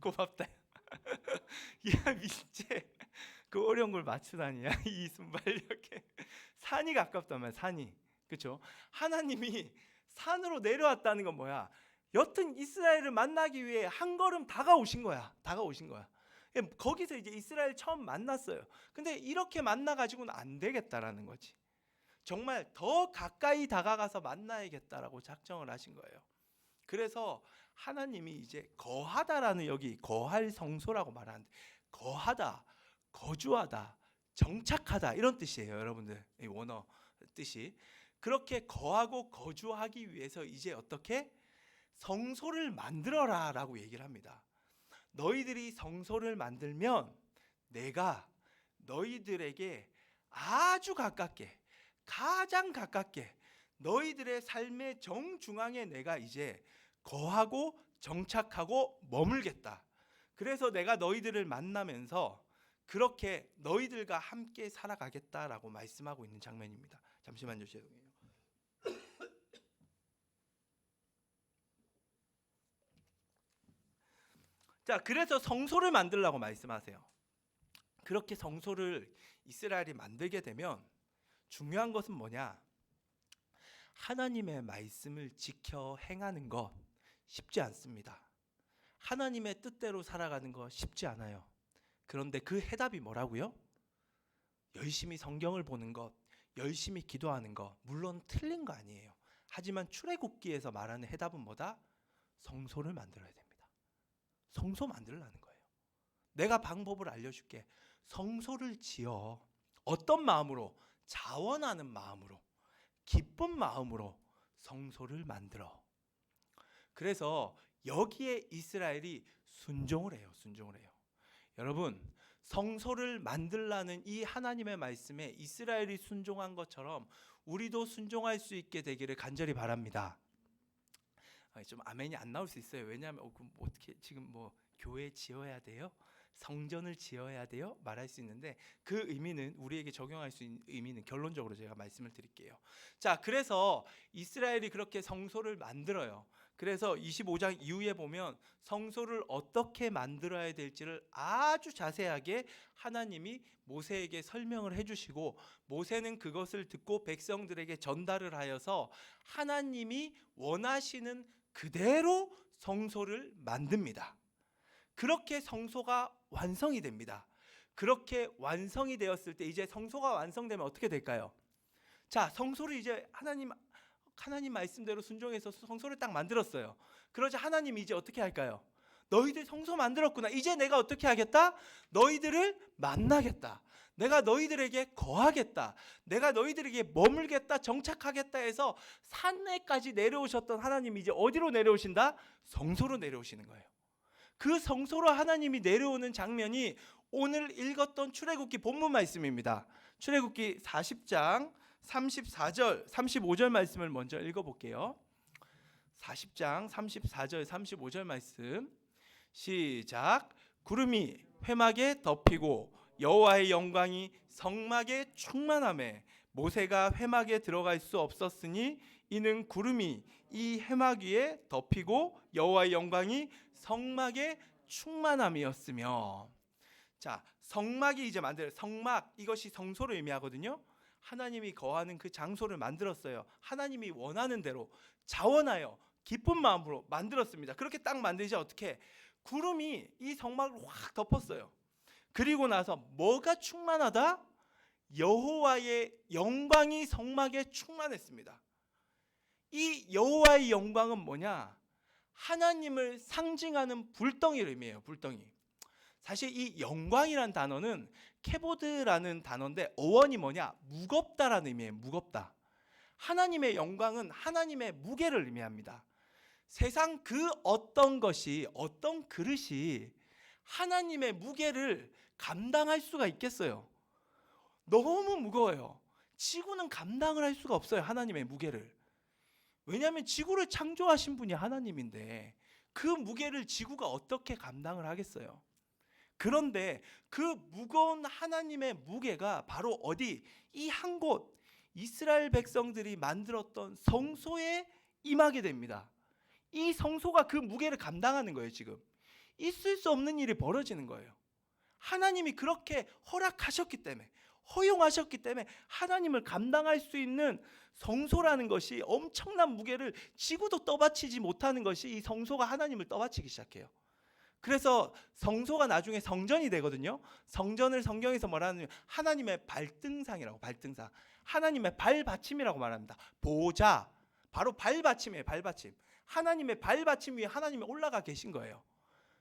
Speaker 2: 고맙다. 야, 민재, 그 어려운 걸 맞추다니야. 이 순발력에. 산이 가깝단 말이야, 산이. 그렇죠? 하나님이 산으로 내려왔다는 건 뭐야? 여튼 이스라엘을 만나기 위해 한 걸음 다가오신 거야. 거기서 이제 이스라엘 처음 만났어요. 근데 이렇게 만나 가지고는 안 되겠다라는 거지. 정말 더 가까이 다가가서 만나야겠다라고 작정을 하신 거예요. 그래서 하나님이 이제 거하다라는, 여기 거할 성소라고 말하는데, 거하다, 거주하다, 정착하다 이런 뜻이에요. 여러분들, 이 원어 뜻이. 그렇게 거하고 거주하기 위해서 이제 어떻게? 성소를 만들어라 라고 얘기를 합니다. 너희들이 성소를 만들면 내가 너희들에게 아주 가깝게, 가장 가깝게 너희들의 삶의 정중앙에 내가 이제 거하고 정착하고 머물겠다. 그래서 내가 너희들을 만나면서 그렇게 너희들과 함께 살아가겠다라고 말씀하고 있는 장면입니다. 잠시만요, 죄송해요. 자, 그래서 성소를 만들라고 말씀하세요. 그렇게 성소를 이스라엘이 만들게 되면 중요한 것은 뭐냐? 하나님의 말씀을 지켜 행하는 것 쉽지 않습니다. 하나님의 뜻대로 살아가는 거 쉽지 않아요. 그런데 그 해답이 뭐라고요? 열심히 성경을 보는 것, 열심히 기도하는 것, 물론 틀린 거 아니에요. 하지만 출애굽기에서 말하는 해답은 뭐다? 성소를 만들어야 됩니다. 성소 만들라는 거예요. 내가 방법을 알려줄게. 성소를 지어. 어떤 마음으로? 자원하는 마음으로, 기쁜 마음으로 성소를 만들어. 그래서 여기에 이스라엘이 순종을 해요. 여러분, 성소를 만들라는 이 하나님의 말씀에 이스라엘이 순종한 것처럼 우리도 순종할 수 있게 되기를 간절히 바랍니다. 좀 아멘이 안 나올 수 있어요. 왜냐하면 그럼 어떻게 지금 뭐 교회 지어야 돼요? 성전을 지어야 돼요? 말할 수 있는데 그 의미는, 우리에게 적용할 수 있는 의미는 결론적으로 제가 말씀을 드릴게요. 자, 그래서 이스라엘이 그렇게 성소를 만들어요. 그래서 25장 이후에 보면 성소를 어떻게 만들어야 될지를 아주 자세하게 하나님이 모세에게 설명을 해주시고, 모세는 그것을 듣고 백성들에게 전달을 하여서 하나님이 원하시는 그대로 성소를 만듭니다. 그렇게 성소가 완성이 됩니다. 그렇게 완성이 되었을 때 이제 성소가 완성되면 어떻게 될까요? 자, 성소를 이제 하나님 말씀대로 순종해서 성소를 딱 만들었어요. 그러자 하나님이 이제 어떻게 할까요? 너희들 성소 만들었구나. 이제 내가 어떻게 하겠다? 너희들을 만나겠다. 내가 너희들에게 거하겠다. 내가 너희들에게 머물겠다, 정착하겠다 해서 산에까지 내려오셨던 하나님이 이제 어디로 내려오신다? 성소로 내려오시는 거예요. 그 성소로 하나님이 내려오는 장면이 오늘 읽었던 출애굽기 본문 말씀입니다. 출애굽기 40장 34절, 35절 말씀을 먼저 읽어볼게요. 40장 34절, 35절 말씀 시작. 구름이 회막에 덮이고 여호와의 영광이 성막에 충만하매 모세가 회막에 들어갈 수 없었으니 이는 구름이 이 회막 위에 덮이고 여호와의 영광이 성막에 충만함이었으며. 자, 성막이 이제 성막, 이것이 성소를 의미하거든요. 하나님이 거하는 그 장소를 만들었어요. 하나님이 원하는 대로 자원하여 기쁜 마음으로 만들었습니다. 그렇게 딱 만들자 어떻게 구름이 이 성막을 확 덮었어요. 그리고 나서 뭐가 충만하다? 여호와의 영광이 성막에 충만했습니다. 이 여호와의 영광은 뭐냐? 하나님을 상징하는 불덩이를 의미해요. 불덩이. 사실 이 영광이란 단어는 케보드라는 단어인데 어원이 뭐냐? 무겁다라는 의미예요. 무겁다. 하나님의 영광은 하나님의 무게를 의미합니다. 세상 그 어떤 것이, 어떤 그릇이 하나님의 무게를 감당할 수가 있겠어요? 너무 무거워요. 지구는 감당을 할 수가 없어요. 하나님의 무게를. 왜냐하면 지구를 창조하신 분이 하나님인데 그 무게를 지구가 어떻게 감당을 하겠어요? 그런데 그 무거운 하나님의 무게가 바로 어디? 이 한 곳 이스라엘 백성들이 만들었던 성소에 임하게 됩니다. 이 성소가 그 무게를 감당하는 거예요. 지금 있을 수 없는 일이 벌어지는 거예요. 하나님이 그렇게 허락하셨기 때문에, 허용하셨기 때문에 하나님을 감당할 수 있는 성소라는 것이 엄청난 무게를 지구도 떠받치지 못하는 것이 이 성소가 하나님을 떠받치기 시작해요. 그래서 성소가 나중에 성전이 되거든요. 성전을 성경에서 뭐라 하냐면 하나님의 발등상이라고, 발등상. 하나님의 발받침이라고 말합니다. 보좌, 바로 발받침이에요. 발받침. 하나님의 발받침 위에 하나님이 올라가 계신 거예요.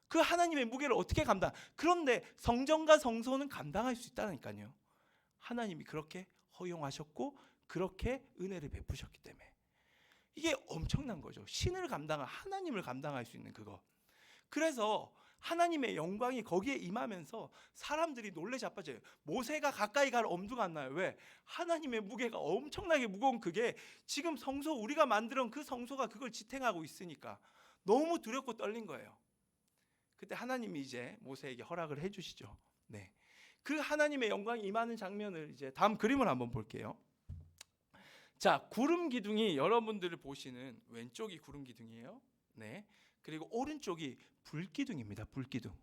Speaker 2: 그 하나님의 무게를 어떻게 감당? 그런데 성전과 성소는 감당할 수 있다니까요. 하나님이 그렇게 허용하셨고 그렇게 은혜를 베푸셨기 때문에 이게 엄청난 거죠. 신을 감당한, 하나님을 감당할 수 있는 그거. 그래서 하나님의 영광이 거기에 임하면서 사람들이 놀래 자빠져요. 모세가 가까이 갈 엄두가 안 나요. 왜? 하나님의 무게가 엄청나게 무거운 그게 지금 성소, 우리가 만들어 그 성소가 그걸 지탱하고 있으니까 너무 두렵고 떨린 거예요. 그때 하나님이 이제 모세에게 허락을 해주시죠. 네, 그 하나님의 영광이 임하는 장면을 이제 다음 그림을 한번 볼게요. 자, 구름 기둥이 여러분들을 보시는 왼쪽이 구름 기둥이에요. 네, 그리고 오른쪽이 불기둥입니다. 불기둥.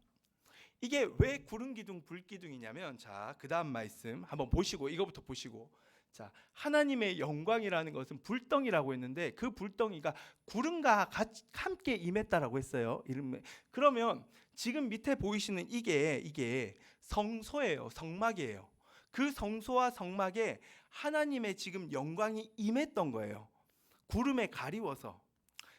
Speaker 2: 이게 왜 구름 기둥, 불기둥이냐면, 자, 그 다음 말씀 한번 보시고, 이거부터 보시고, 자, 하나님의 영광이라는 것은 불덩이라고 했는데 그 불덩이가 구름과 같이 함께 임했다라고 했어요. 그러면 지금 밑에 보이시는 이게 성소예요. 성막이에요. 그 성소와 성막에 하나님의 지금 영광이 임했던 거예요. 구름에 가리워서.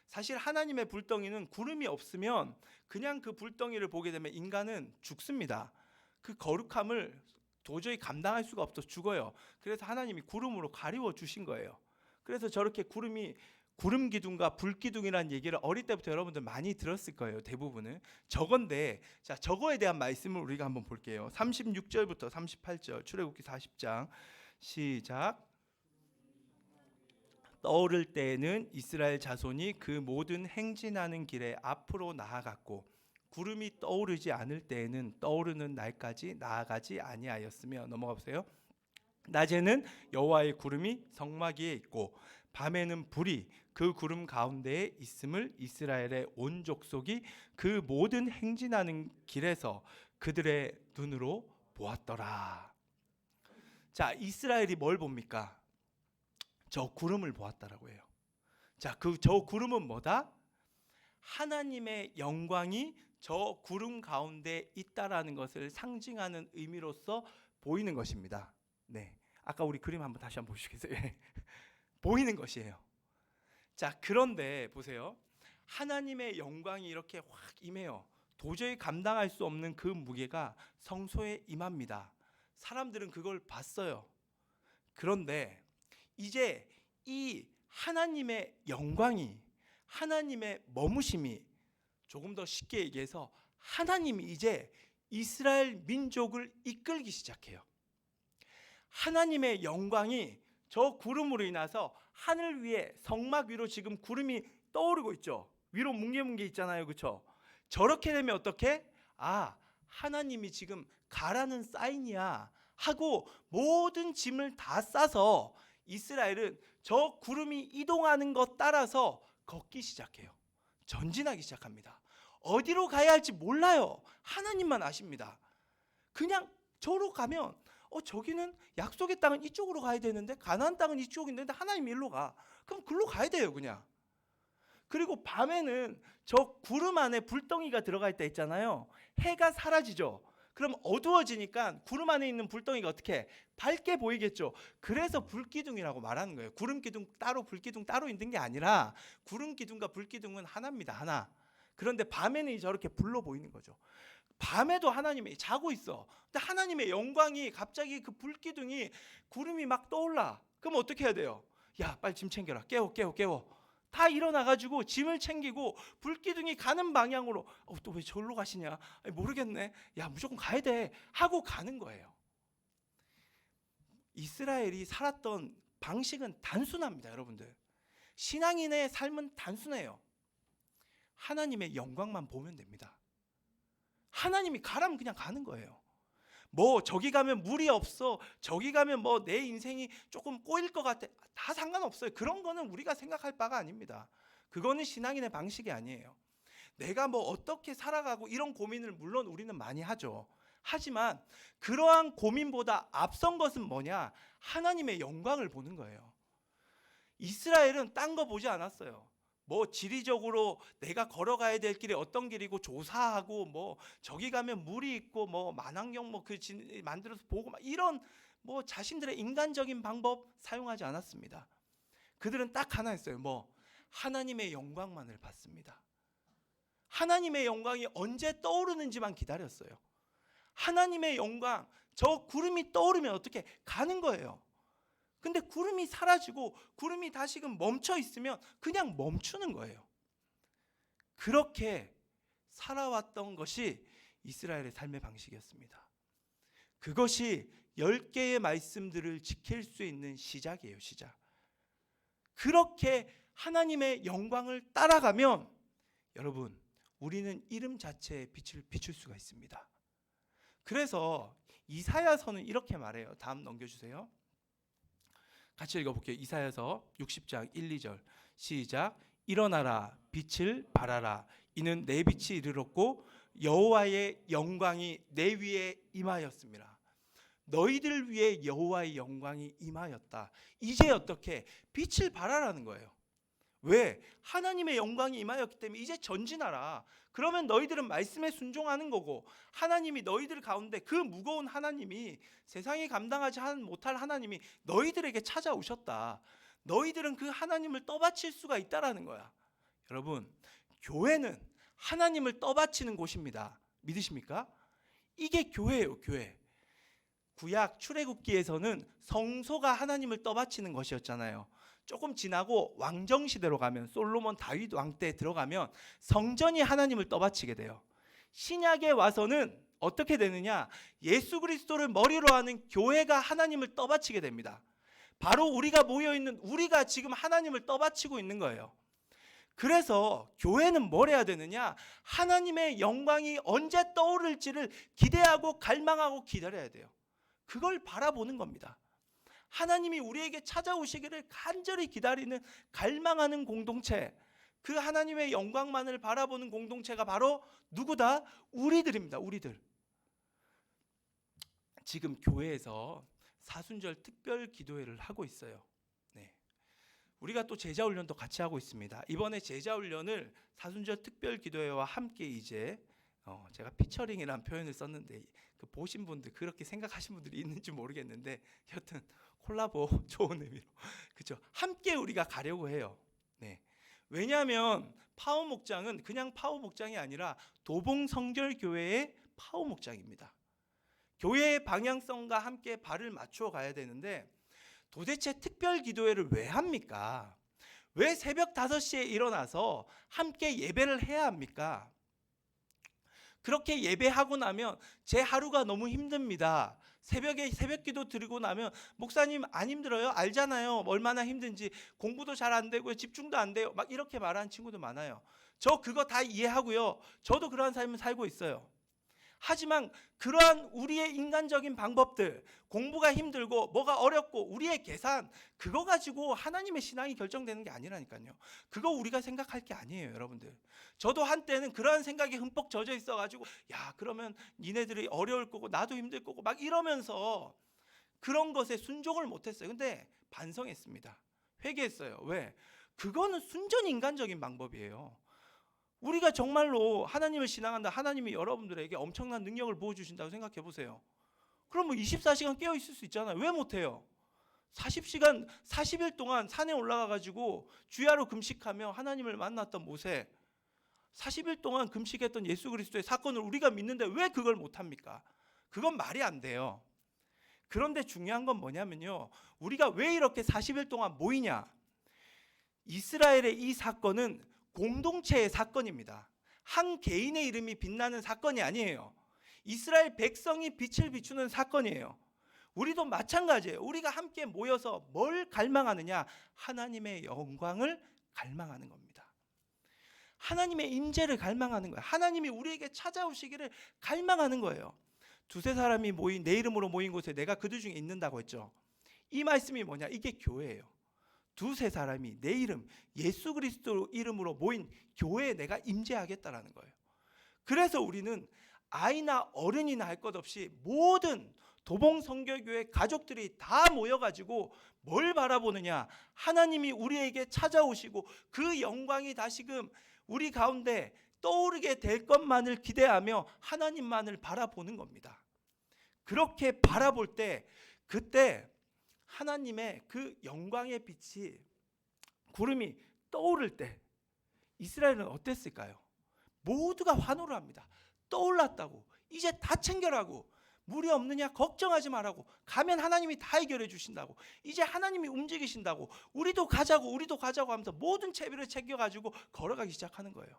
Speaker 2: 사실 하나님의 불덩이는 구름이 없으면 그냥 그 불덩이를 보게 되면 인간은 죽습니다. 그 거룩함을 도저히 감당할 수가 없어 죽어요. 그래서 하나님이 구름으로 가리워 주신 거예요. 그래서 저렇게 구름이 구름 기둥과 불 기둥이라는 얘기를 어릴 때부터 여러분들 많이 들었을 거예요. 대부분은 저건데, 자, 저거에 대한 말씀을 우리가 한번 볼게요. 36절부터 38절 출애굽기 40장 시작. 떠오를 때에는 이스라엘 자손이 그 모든 행진하는 길에 앞으로 나아갔고 구름이 떠오르지 않을 때에는 떠오르는 날까지 나아가지 아니하였으며, 넘어가 보세요. 낮에는 여호와의 구름이 성막 위에 있고 밤에는 불이 그 구름 가운데에 있음을 이스라엘의 온 족속이 그 모든 행진하는 길에서 그들의 눈으로 보았더라. 자, 이스라엘이 뭘 봅니까? 저 구름을 보았다라고 해요. 자, 저 구름은 뭐다? 하나님의 영광이 저 구름 가운데 있다라는 것을 상징하는 의미로서 보이는 것입니다. 네, 아까 우리 그림 한번 다시 한번 보시겠어요? 보이는 것이에요. 자, 그런데 보세요. 하나님의 영광이 이렇게 확 임해요. 도저히 감당할 수 없는 그 무게가 성소에 임합니다. 사람들은 그걸 봤어요. 그런데 이제 이 하나님의 영광이, 하나님의 머무심이, 조금 더 쉽게 얘기해서 하나님이 이제 이스라엘 민족을 이끌기 시작해요. 하나님의 영광이 저 구름으로 인해서 하늘 위에, 성막 위로 지금 구름이 떠오르고 있죠. 위로 뭉게뭉게 있잖아요. 그렇죠? 저렇게 되면 어떻게? 아, 하나님이 지금 가라는 사인이야 하고 모든 짐을 다 싸서 이스라엘은 저 구름이 이동하는 것 따라서 걷기 시작해요. 전진하기 시작합니다. 어디로 가야 할지 몰라요. 하나님만 아십니다. 그냥 저로 가면 저기는 약속의 땅은 이쪽으로 가야 되는데, 가나안 땅은 이쪽인데 하나님 일로 가. 그럼 글로 가야 돼요. 그냥 그리고 밤에는 저 구름 안에 불덩이가 들어가 있다 했잖아요. 해가 사라지죠. 그럼 어두워지니까 구름 안에 있는 불덩이가 어떻게 밝게 보이겠죠. 그래서 불기둥이라고 말하는 거예요. 구름 기둥 따로 불기둥 따로 있는 게 아니라 구름 기둥과 불기둥은 하나입니다. 하나. 그런데 밤에는 저렇게 불러 보이는 거죠. 밤에도 하나님이 자고 있어. 근데 하나님의 영광이 갑자기 그 불기둥이 구름이 막 떠올라. 그럼 어떻게 해야 돼요? 야, 빨리 짐 챙겨라. 깨워. 다 일어나가지고 짐을 챙기고 불기둥이 가는 방향으로 또 왜 저기로 가시냐? 아니, 모르겠네. 야, 무조건 가야 돼 하고 가는 거예요. 이스라엘이 살았던 방식은 단순합니다, 여러분들. 신앙인의 삶은 단순해요. 하나님의 영광만 보면 됩니다. 하나님이 가라면 그냥 가는 거예요. 뭐 저기 가면 물이 없어, 저기 가면 뭐 내 인생이 조금 꼬일 것 같아, 다 상관없어요. 그런 거는 우리가 생각할 바가 아닙니다. 그거는 신앙인의 방식이 아니에요. 내가 뭐 어떻게 살아가고 이런 고민을 물론 우리는 많이 하죠. 하지만 그러한 고민보다 앞선 것은 뭐냐? 하나님의 영광을 보는 거예요. 이스라엘은 딴 거 보지 않았어요. 뭐 지리적으로 내가 걸어가야 될 길이 어떤 길이고 조사하고 뭐 저기 가면 물이 있고 뭐 만환경 뭐 그 만들어서 보고 막 이런 뭐 자신들의 인간적인 방법 사용하지 않았습니다. 그들은 딱 하나 했어요. 뭐 하나님의 영광만을 봤습니다. 하나님의 영광이 언제 떠오르는지만 기다렸어요. 하나님의 영광, 저 구름이 떠오르면 어떻게 가는 거예요. 근데 구름이 사라지고 구름이 다시금 멈춰 있으면 그냥 멈추는 거예요. 그렇게 살아왔던 것이 이스라엘의 삶의 방식이었습니다. 그것이 10개의 말씀들을 지킬 수 있는 시작이에요. 시작. 그렇게 하나님의 영광을 따라가면 여러분, 우리는 이름 자체에 빛을 비출 수가 있습니다. 그래서 이사야서는 이렇게 말해요. 다음 넘겨주세요. 같이 읽어볼게요. 이사야서 60장 1, 2절 시작. 일어나라, 빛을 발하라. 이는 내 빛이 이르렀고 여호와의 영광이 내 위에 임하였습니다. 너희들 위에 여호와의 영광이 임하였다. 이제 어떻게? 빛을 발하라는 거예요. 왜? 하나님의 영광이 임하였기 때문에 이제 전진하라. 그러면 너희들은 말씀에 순종하는 거고, 하나님이 너희들 가운데 그 무거운 하나님이, 세상이 감당하지 못할 하나님이 너희들에게 찾아오셨다. 너희들은 그 하나님을 떠받칠 수가 있다라는 거야. 여러분, 교회는 하나님을 떠받치는 곳입니다. 믿으십니까? 이게 교회예요. 교회. 구약 출애굽기에서는 성소가 하나님을 떠받치는 것이었잖아요. 조금 지나고 왕정시대로 가면, 솔로몬 다윗 왕 때 들어가면 성전이 하나님을 떠받치게 돼요. 신약에 와서는 어떻게 되느냐? 예수 그리스도를 머리로 하는 교회가 하나님을 떠받치게 됩니다. 바로 우리가 모여있는, 우리가 지금 하나님을 떠받치고 있는 거예요. 그래서 교회는 뭘 해야 되느냐? 하나님의 영광이 언제 떠오를지를 기대하고 갈망하고 기다려야 돼요. 그걸 바라보는 겁니다. 하나님이 우리에게 찾아오시기를 간절히 기다리는, 갈망하는 공동체, 그 하나님의 영광만을 바라보는 공동체가 바로 누구다? 우리들입니다. 우리들. 지금 교회에서 사순절 특별 기도회를 하고 있어요. 네. 우리가 또 제자훈련도 같이 하고 있습니다. 이번에 제자훈련을 사순절 특별 기도회와 함께 이제 제가 피처링이라는 표현을 썼는데 그 보신 분들, 그렇게 생각하신 분들이 있는지 모르겠는데 여튼 콜라보 좋은 의미로 그렇죠. 함께 우리가 가려고 해요. 네. 왜냐하면 파워 목장은 그냥 파워 목장이 아니라 도봉 성결교회의 파워 목장입니다. 교회의 방향성과 함께 발을 맞추어 가야 되는데 도대체 특별 기도회를 왜 합니까? 왜 새벽 5시에 일어나서 함께 예배를 해야 합니까? 그렇게 예배하고 나면 제 하루가 너무 힘듭니다. 새벽에 새벽기도 드리고 나면 목사님 안 힘들어요? 알잖아요. 얼마나 힘든지. 공부도 잘 안 되고요. 집중도 안 돼요. 막 이렇게 말하는 친구도 많아요. 저 그거 다 이해하고요. 저도 그러한 삶을 살고 있어요. 하지만 그러한 우리의 인간적인 방법들, 공부가 힘들고 뭐가 어렵고 우리의 계산, 그거 가지고 하나님의 신앙이 결정되는 게 아니라니까요. 그거 우리가 생각할 게 아니에요, 여러분들. 저도 한때는 그러한 생각이 흠뻑 젖어 있어가지고 야, 그러면 니네들이 어려울 거고 나도 힘들 거고 막 이러면서 그런 것에 순종을 못했어요. 근데 반성했습니다. 회개했어요. 왜? 그거는 순전히 인간적인 방법이에요. 우리가 정말로 하나님을 신앙한다, 하나님이 여러분들에게 엄청난 능력을 부어주신다고 생각해 보세요. 그럼 뭐 24시간 깨어 있을 수 있잖아요. 왜 못해요? 40시간 40일 동안 산에 올라가 가지고 주야로 금식하며 하나님을 만났던 모세, 40일 동안 금식했던 예수 그리스도의 사건을 우리가 믿는데 왜 그걸 못합니까? 그건 말이 안 돼요. 그런데 중요한 건 뭐냐면요, 우리가 왜 이렇게 40일 동안 모이냐? 이스라엘의 이 사건은 공동체의 사건입니다. 한 개인의 이름이 빛나는 사건이 아니에요. 이스라엘 백성이 빛을 비추는 사건이에요. 우리도 마찬가지예요. 우리가 함께 모여서 뭘 갈망하느냐? 하나님의 영광을 갈망하는 겁니다. 하나님의 임재를 갈망하는 거예요. 하나님이 우리에게 찾아오시기를 갈망하는 거예요. 두세 사람이 모인, 내 이름으로 모인 곳에 내가 그들 중에 있는다고 했죠. 이 말씀이 뭐냐? 이게 교회예요. 두세 사람이 내 이름, 예수 그리스도 이름으로 모인 교회에 내가 임재하겠다라는 거예요. 그래서 우리는 아이나 어른이나 할 것 없이 모든 도봉선교교회 가족들이 다 모여가지고 뭘 바라보느냐? 하나님이 우리에게 찾아오시고 그 영광이 다시금 우리 가운데 떠오르게 될 것만을 기대하며 하나님만을 바라보는 겁니다. 그렇게 바라볼 때, 그때 하나님의 그 영광의 빛이, 구름이 떠오를 때 이스라엘은 어땠을까요? 모두가 환호를 합니다. 떠올랐다고, 이제 다 챙겨라고, 물이 없느냐 걱정하지 말라고, 가면 하나님이 다 해결해 주신다고, 이제 하나님이 움직이신다고, 우리도 가자고 하면서 모든 채비를 챙겨가지고 걸어가기 시작하는 거예요.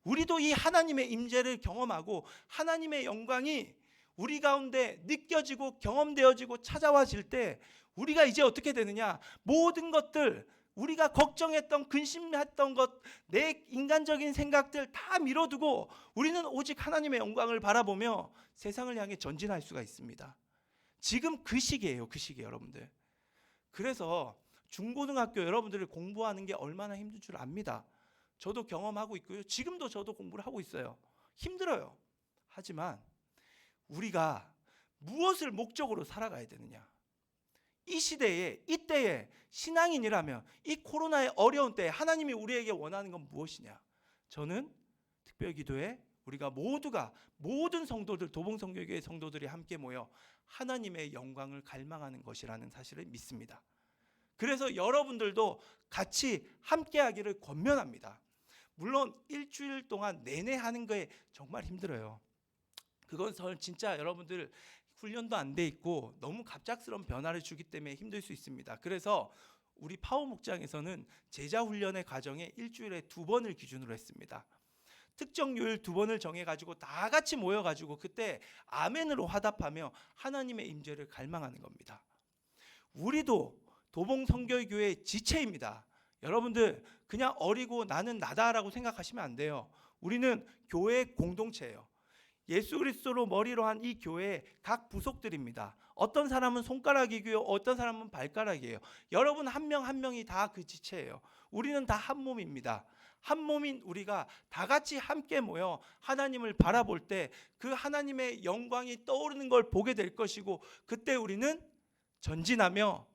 Speaker 2: 우리도 이 하나님의 임재를 경험하고 하나님의 영광이 우리 가운데 느껴지고 경험되어지고 찾아와질 때 우리가 이제 어떻게 되느냐? 모든 것들, 우리가 걱정했던, 근심했던 것, 내 인간적인 생각들 다 미뤄두고 우리는 오직 하나님의 영광을 바라보며 세상을 향해 전진할 수가 있습니다. 지금 그 시기예요, 그 시기 여러분들. 그래서 중고등학교 여러분들이 공부하는 게 얼마나 힘든 줄 압니다. 저도 경험하고 있고요. 지금도 저도 공부를 하고 있어요. 힘들어요. 하지만 우리가 무엇을 목적으로 살아가야 되느냐? 이 시대에, 이때에 신앙인이라면 이 코로나의 어려운 때에 하나님이 우리에게 원하는 건 무엇이냐? 저는 특별기도에 우리가 모두가, 모든 성도들, 도봉선교교회 성도들이 함께 모여 하나님의 영광을 갈망하는 것이라는 사실을 믿습니다. 그래서 여러분들도 같이 함께 하기를 권면합니다. 물론 일주일 동안 내내 하는 거에 정말 힘들어요. 그건 진짜 여러분들 훈련도 안 돼 있고 너무 갑작스러운 변화를 주기 때문에 힘들 수 있습니다. 그래서 우리 파워 목장에서는 제자 훈련의 과정에 일주일에 2번을 기준으로 했습니다. 특정 요일 2번을 정해가지고 다 같이 모여가지고 그때 아멘으로 화답하며 하나님의 임재를 갈망하는 겁니다. 우리도 도봉선교교회의 지체입니다. 여러분들 그냥 어리고 나는 나다라고 생각하시면 안 돼요. 우리는 교회의 공동체예요. 예수 그리스도로 머리로 한 이 교회의 각 부속들입니다. 어떤 사람은 손가락이고요, 어떤 사람은 발가락이에요. 여러분 한 명 한 명이 다 그 지체예요. 우리는 다 한 몸입니다. 한 몸인 우리가 다 같이 함께 모여 하나님을 바라볼 때 그 하나님의 영광이 떠오르는 걸 보게 될 것이고, 그때 우리는 전진하며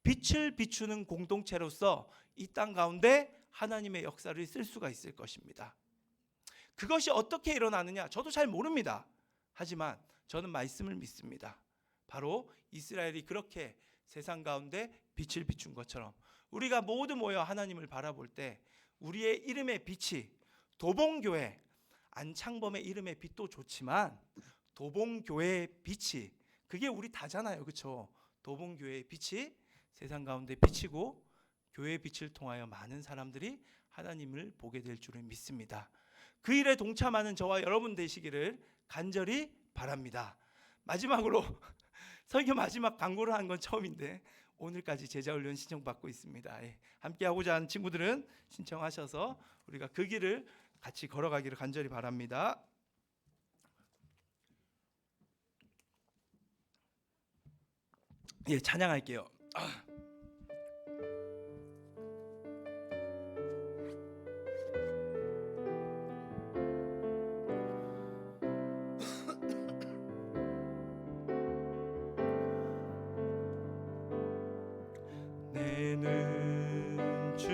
Speaker 2: 빛을 비추는 공동체로서 이 땅 가운데 하나님의 역사를 쓸 수가 있을 것입니다. 그것이 어떻게 일어나느냐? 저도 잘 모릅니다. 하지만 저는 말씀을 믿습니다. 바로 이스라엘이 그렇게 세상 가운데 빛을 비춘 것처럼 우리가 모두 모여 하나님을 바라볼 때 우리의 이름의 빛이, 도봉교회, 안창범의 이름의 빛도 좋지만 도봉교회의 빛이, 그게 우리 다잖아요, 그렇죠? 도봉교회의 빛이 세상 가운데 비치고 교회의 빛을 통하여 많은 사람들이 하나님을 보게 될 줄을 믿습니다. 그 일에 동참하는 저와 여러분 되시기를 간절히 바랍니다. 마지막으로 설교 마지막 광고를 한 건 처음인데 오늘까지 제자훈련 신청받고 있습니다. 함께 하고자 하는 친구들은 신청하셔서 우리가 그 길을 같이 걸어가기를 간절히 바랍니다. 예, 찬양할게요. 내는 주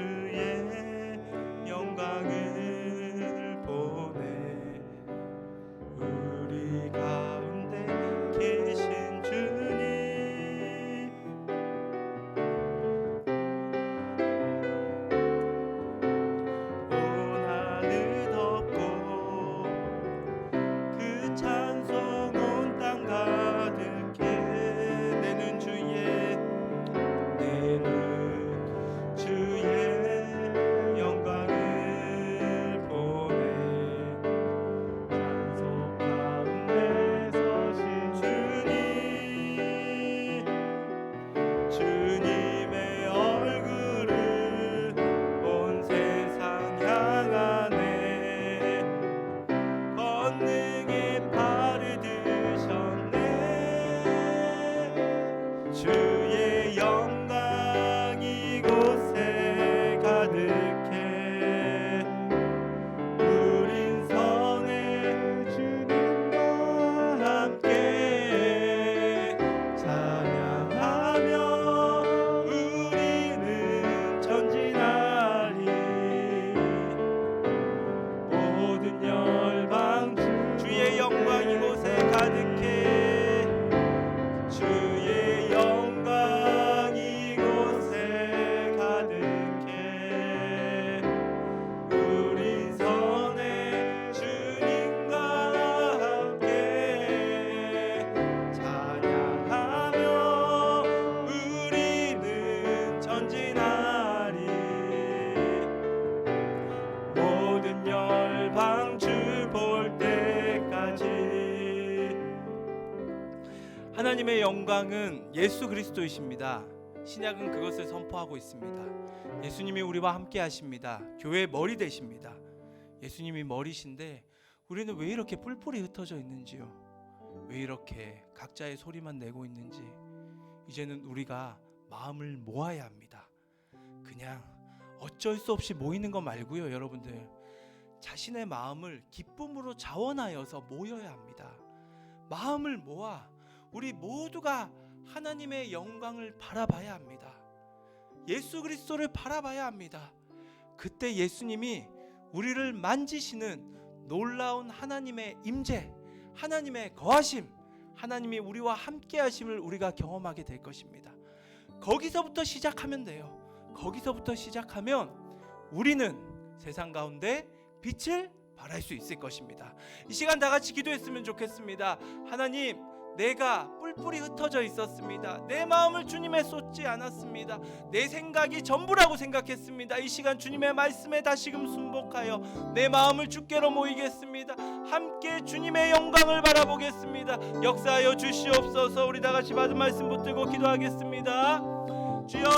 Speaker 2: 하나님의 영광은 예수 그리스도이십니다. 신약은 그것을 선포하고 있습니다. 예수님이 우리와 함께 하십니다. 교회의 머리 되십니다. 예수님이 머리신데 우리는 왜 이렇게 뿔뿔이 흩어져 있는지요? 왜 이렇게 각자의 소리만 내고 있는지 이제는 우리가 마음을 모아야 합니다. 그냥 어쩔 수 없이 모이는 거 말고요, 여러분들. 자신의 마음을 기쁨으로 자원하여서 모여야 합니다. 마음을 모아 우리 모두가 하나님의 영광을 바라봐야 합니다. 예수 그리스도를 바라봐야 합니다. 그때 예수님이 우리를 만지시는 놀라운 하나님의 임재, 하나님의 거하심, 하나님이 우리와 함께 하심을 우리가 경험하게 될 것입니다. 거기서부터 시작하면 돼요. 거기서부터 시작하면 우리는 세상 가운데 빛을 발할 수 있을 것입니다. 이 시간 다 같이 기도했으면 좋겠습니다. 하나님, 내가 뿔뿔이 흩어져 있었습니다. 내 마음을 주님에 쏟지 않았습니다. 내 생각이 전부라고 생각했습니다. 이 시간 주님의 말씀에 다시금 순복하여 내 마음을 주께로 모이겠습니다. 함께 주님의 영광을 바라보겠습니다. 역사하여 주시옵소서. 우리 다 같이 받은 말씀 붙들고 기도하겠습니다. 주여,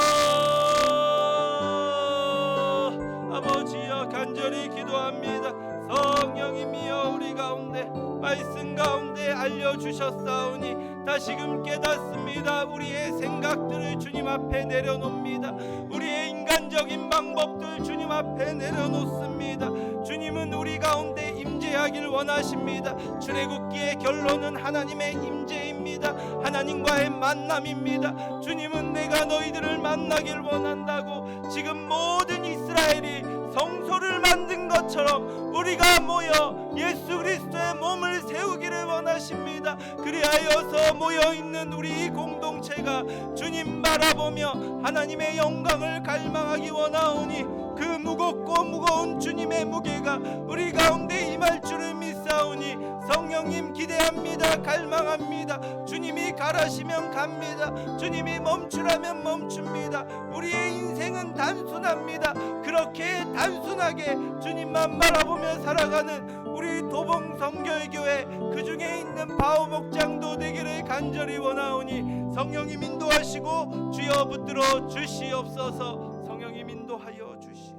Speaker 2: 아버지여, 간절히 기도합니다. 성령님이여, 우리 가운데 말씀 가운데 알려주셨사오니 다시금 깨닫습니다. 우리의 생각들을 주님 앞에 내려놓습니다. 우리의 인간적인 방법들 주님 앞에 내려놓습니다. 주님은 우리 가운데 임재하길 원하십니다. 출애굽기의 결론은 하나님의 임재입니다. 하나님과의 만남입니다. 주님은 내가 너희들을 만나길 원한다고 지금 모든 이스라엘이 성소를 만든 것처럼 우리가 모여 예수 그리스도의 몸을 세우기를 원하십니다. 그리하여서 모여있는 우리 공동체가 주님 바라보며 하나님의 영광을 갈망하기 원하오니 그 무겁고 무거운 주님의 무게가 우리 가운데 임할 줄을 믿사오니 성령님 기대합니다. 갈망합니다. 주님이 가라시면 갑니다. 주님이 멈추라면 멈춥니다. 우리의 인생은 단순합니다. 그렇게 단순하게 주님만 바라보며 살아가는 우리 도봉 성결교회 그 중에 있는 바오 목장도 되기를 간절히 원하오니 성령님 인도하시고 주여 붙들어 주시옵소서. 성령님 인도하여 주시오.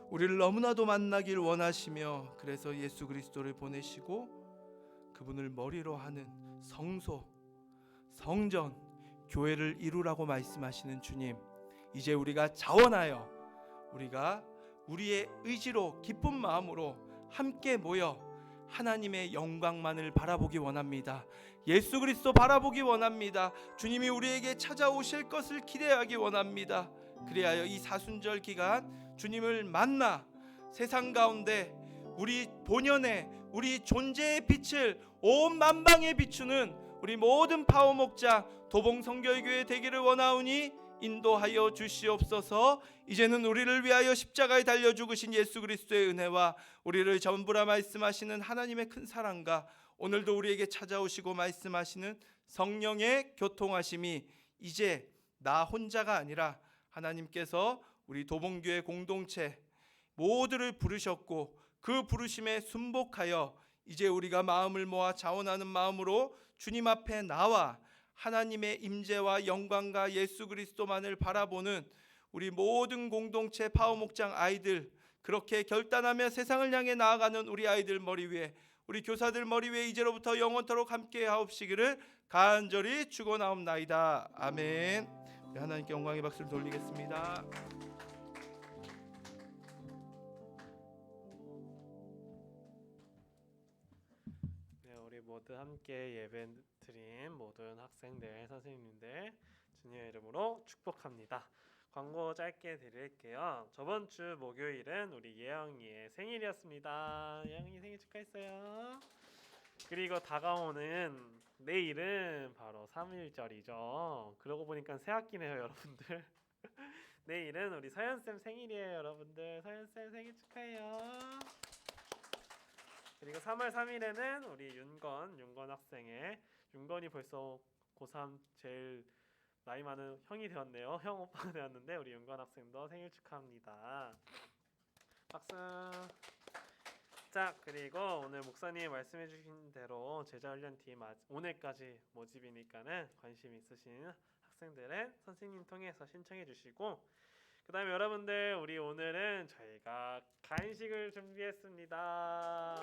Speaker 2: 우리를 너무나도 만나길 원하시며 그래서 예수 그리스도를 보내시고 그분을 머리로 하는 성소, 성전, 교회를 이루라고 말씀하시는 주님, 이제 우리가 자원하여 우리가 우리의 의지로 기쁜 마음으로 함께 모여 하나님의 영광만을 바라보기 원합니다. 예수 그리스도 바라보기 원합니다. 주님이 우리에게 찾아오실 것을 기대하기 원합니다. 그리하여 이 사순절 기간 주님을 만나 세상 가운데 우리 본연의 우리 존재의 빛을 온 만방에 비추는 우리 모든 파워 목장 도봉 성결교회 되기를 원하오니 인도하여 주시옵소서. 이제는 우리를 위하여 십자가에 달려 죽으신 예수 그리스도의 은혜와 우리를 전부라 말씀하시는 하나님의 큰 사랑과 오늘도 우리에게 찾아오시고 말씀하시는 성령의 교통하심이 이제 나 혼자가 아니라 하나님께서 우리 도봉교회 공동체 모두를 부르셨고 그 부르심에 순복하여 이제 우리가 마음을 모아 자원하는 마음으로 주님 앞에 나와 하나님의 임재와 영광과 예수 그리스도만을 바라보는 우리 모든 공동체 파워목장 아이들, 그렇게 결단하며 세상을 향해 나아가는 우리 아이들 머리 위에, 우리 교사들 머리 위에 이제로부터 영원토록 함께 하옵시기를 간절히 축원하옵나이다. 아멘. 하나님께 영광의 박수를 돌리겠습니다.
Speaker 1: 우리 모두 함께 예배 드린 모든 학생들, 선생님들 주님의 이름으로 축복합니다. 광고 짧게 드릴게요. 저번 주 목요일은 우리 예영이의 생일이었습니다. 예영이 생일 축하했어요. 그리고 다가오는 내일은 바로 3.1절이죠. 그러고 보니까 새학기네요, 여러분들. 내일은 우리 서연쌤 생일이에요, 여러분들. 서연쌤 생일 축하해요. 그리고 3월 3일에는 우리 윤건 학생의, 윤건이 벌써 고3 제일 나이 많은 형이 되었네요. 형 오빠가 되었는데 우리 윤건 학생도 생일 축하합니다. 박수. 자, 그리고 오늘 목사님이 말씀해 주신 대로 제자훈련팀 오늘까지 모집이니까는 관심 있으신 학생들은 선생님 통해서 신청해 주시고, 그 다음에 여러분들 우리 오늘은 저희가 간식을 준비했습니다.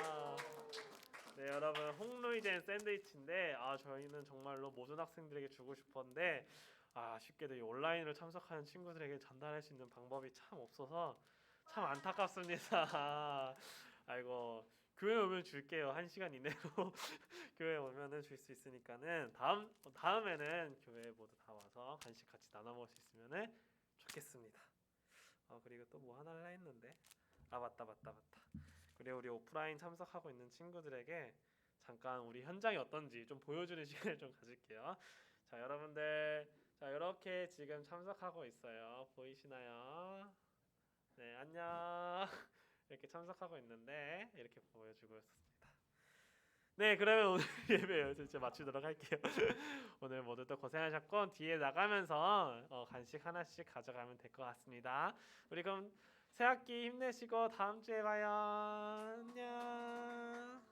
Speaker 1: 네, 여러분 홍로이젠 샌드위치인데 저희는 정말로 모든 학생들에게 주고 싶었는데 아쉽게도 이 온라인으로 참석하는 친구들에게 전달할 수 있는 방법이 참 없어서 참 안타깝습니다. 아이고, 교회 오면 줄게요. 1시간 이내로 교회 오면은 줄 수 있으니까는 다음에는 교회 모두 다 와서 간식 같이 나눠 먹을 수 있으면은 좋겠습니다. 그리고 또 뭐 하나 하려 했는데 맞다. 그리고 우리 오프라인 참석하고 있는 친구들에게 잠깐 우리 현장이 어떤지 좀 보여주는 시간을 좀 가질게요. 자, 여러분들, 자, 이렇게 지금 참석하고 있어요. 보이시나요? 네, 안녕. 이렇게 참석하고 있는데 이렇게 보여주고 있습니다. 네, 그러면 오늘 예배 이제 마치도록 할게요. 오늘 모두 또 고생하셨고 뒤에 나가면서 간식 하나씩 가져가면 될 것 같습니다. 우리 그럼 새학기 힘내시고 다음 주에 봐요. 안녕.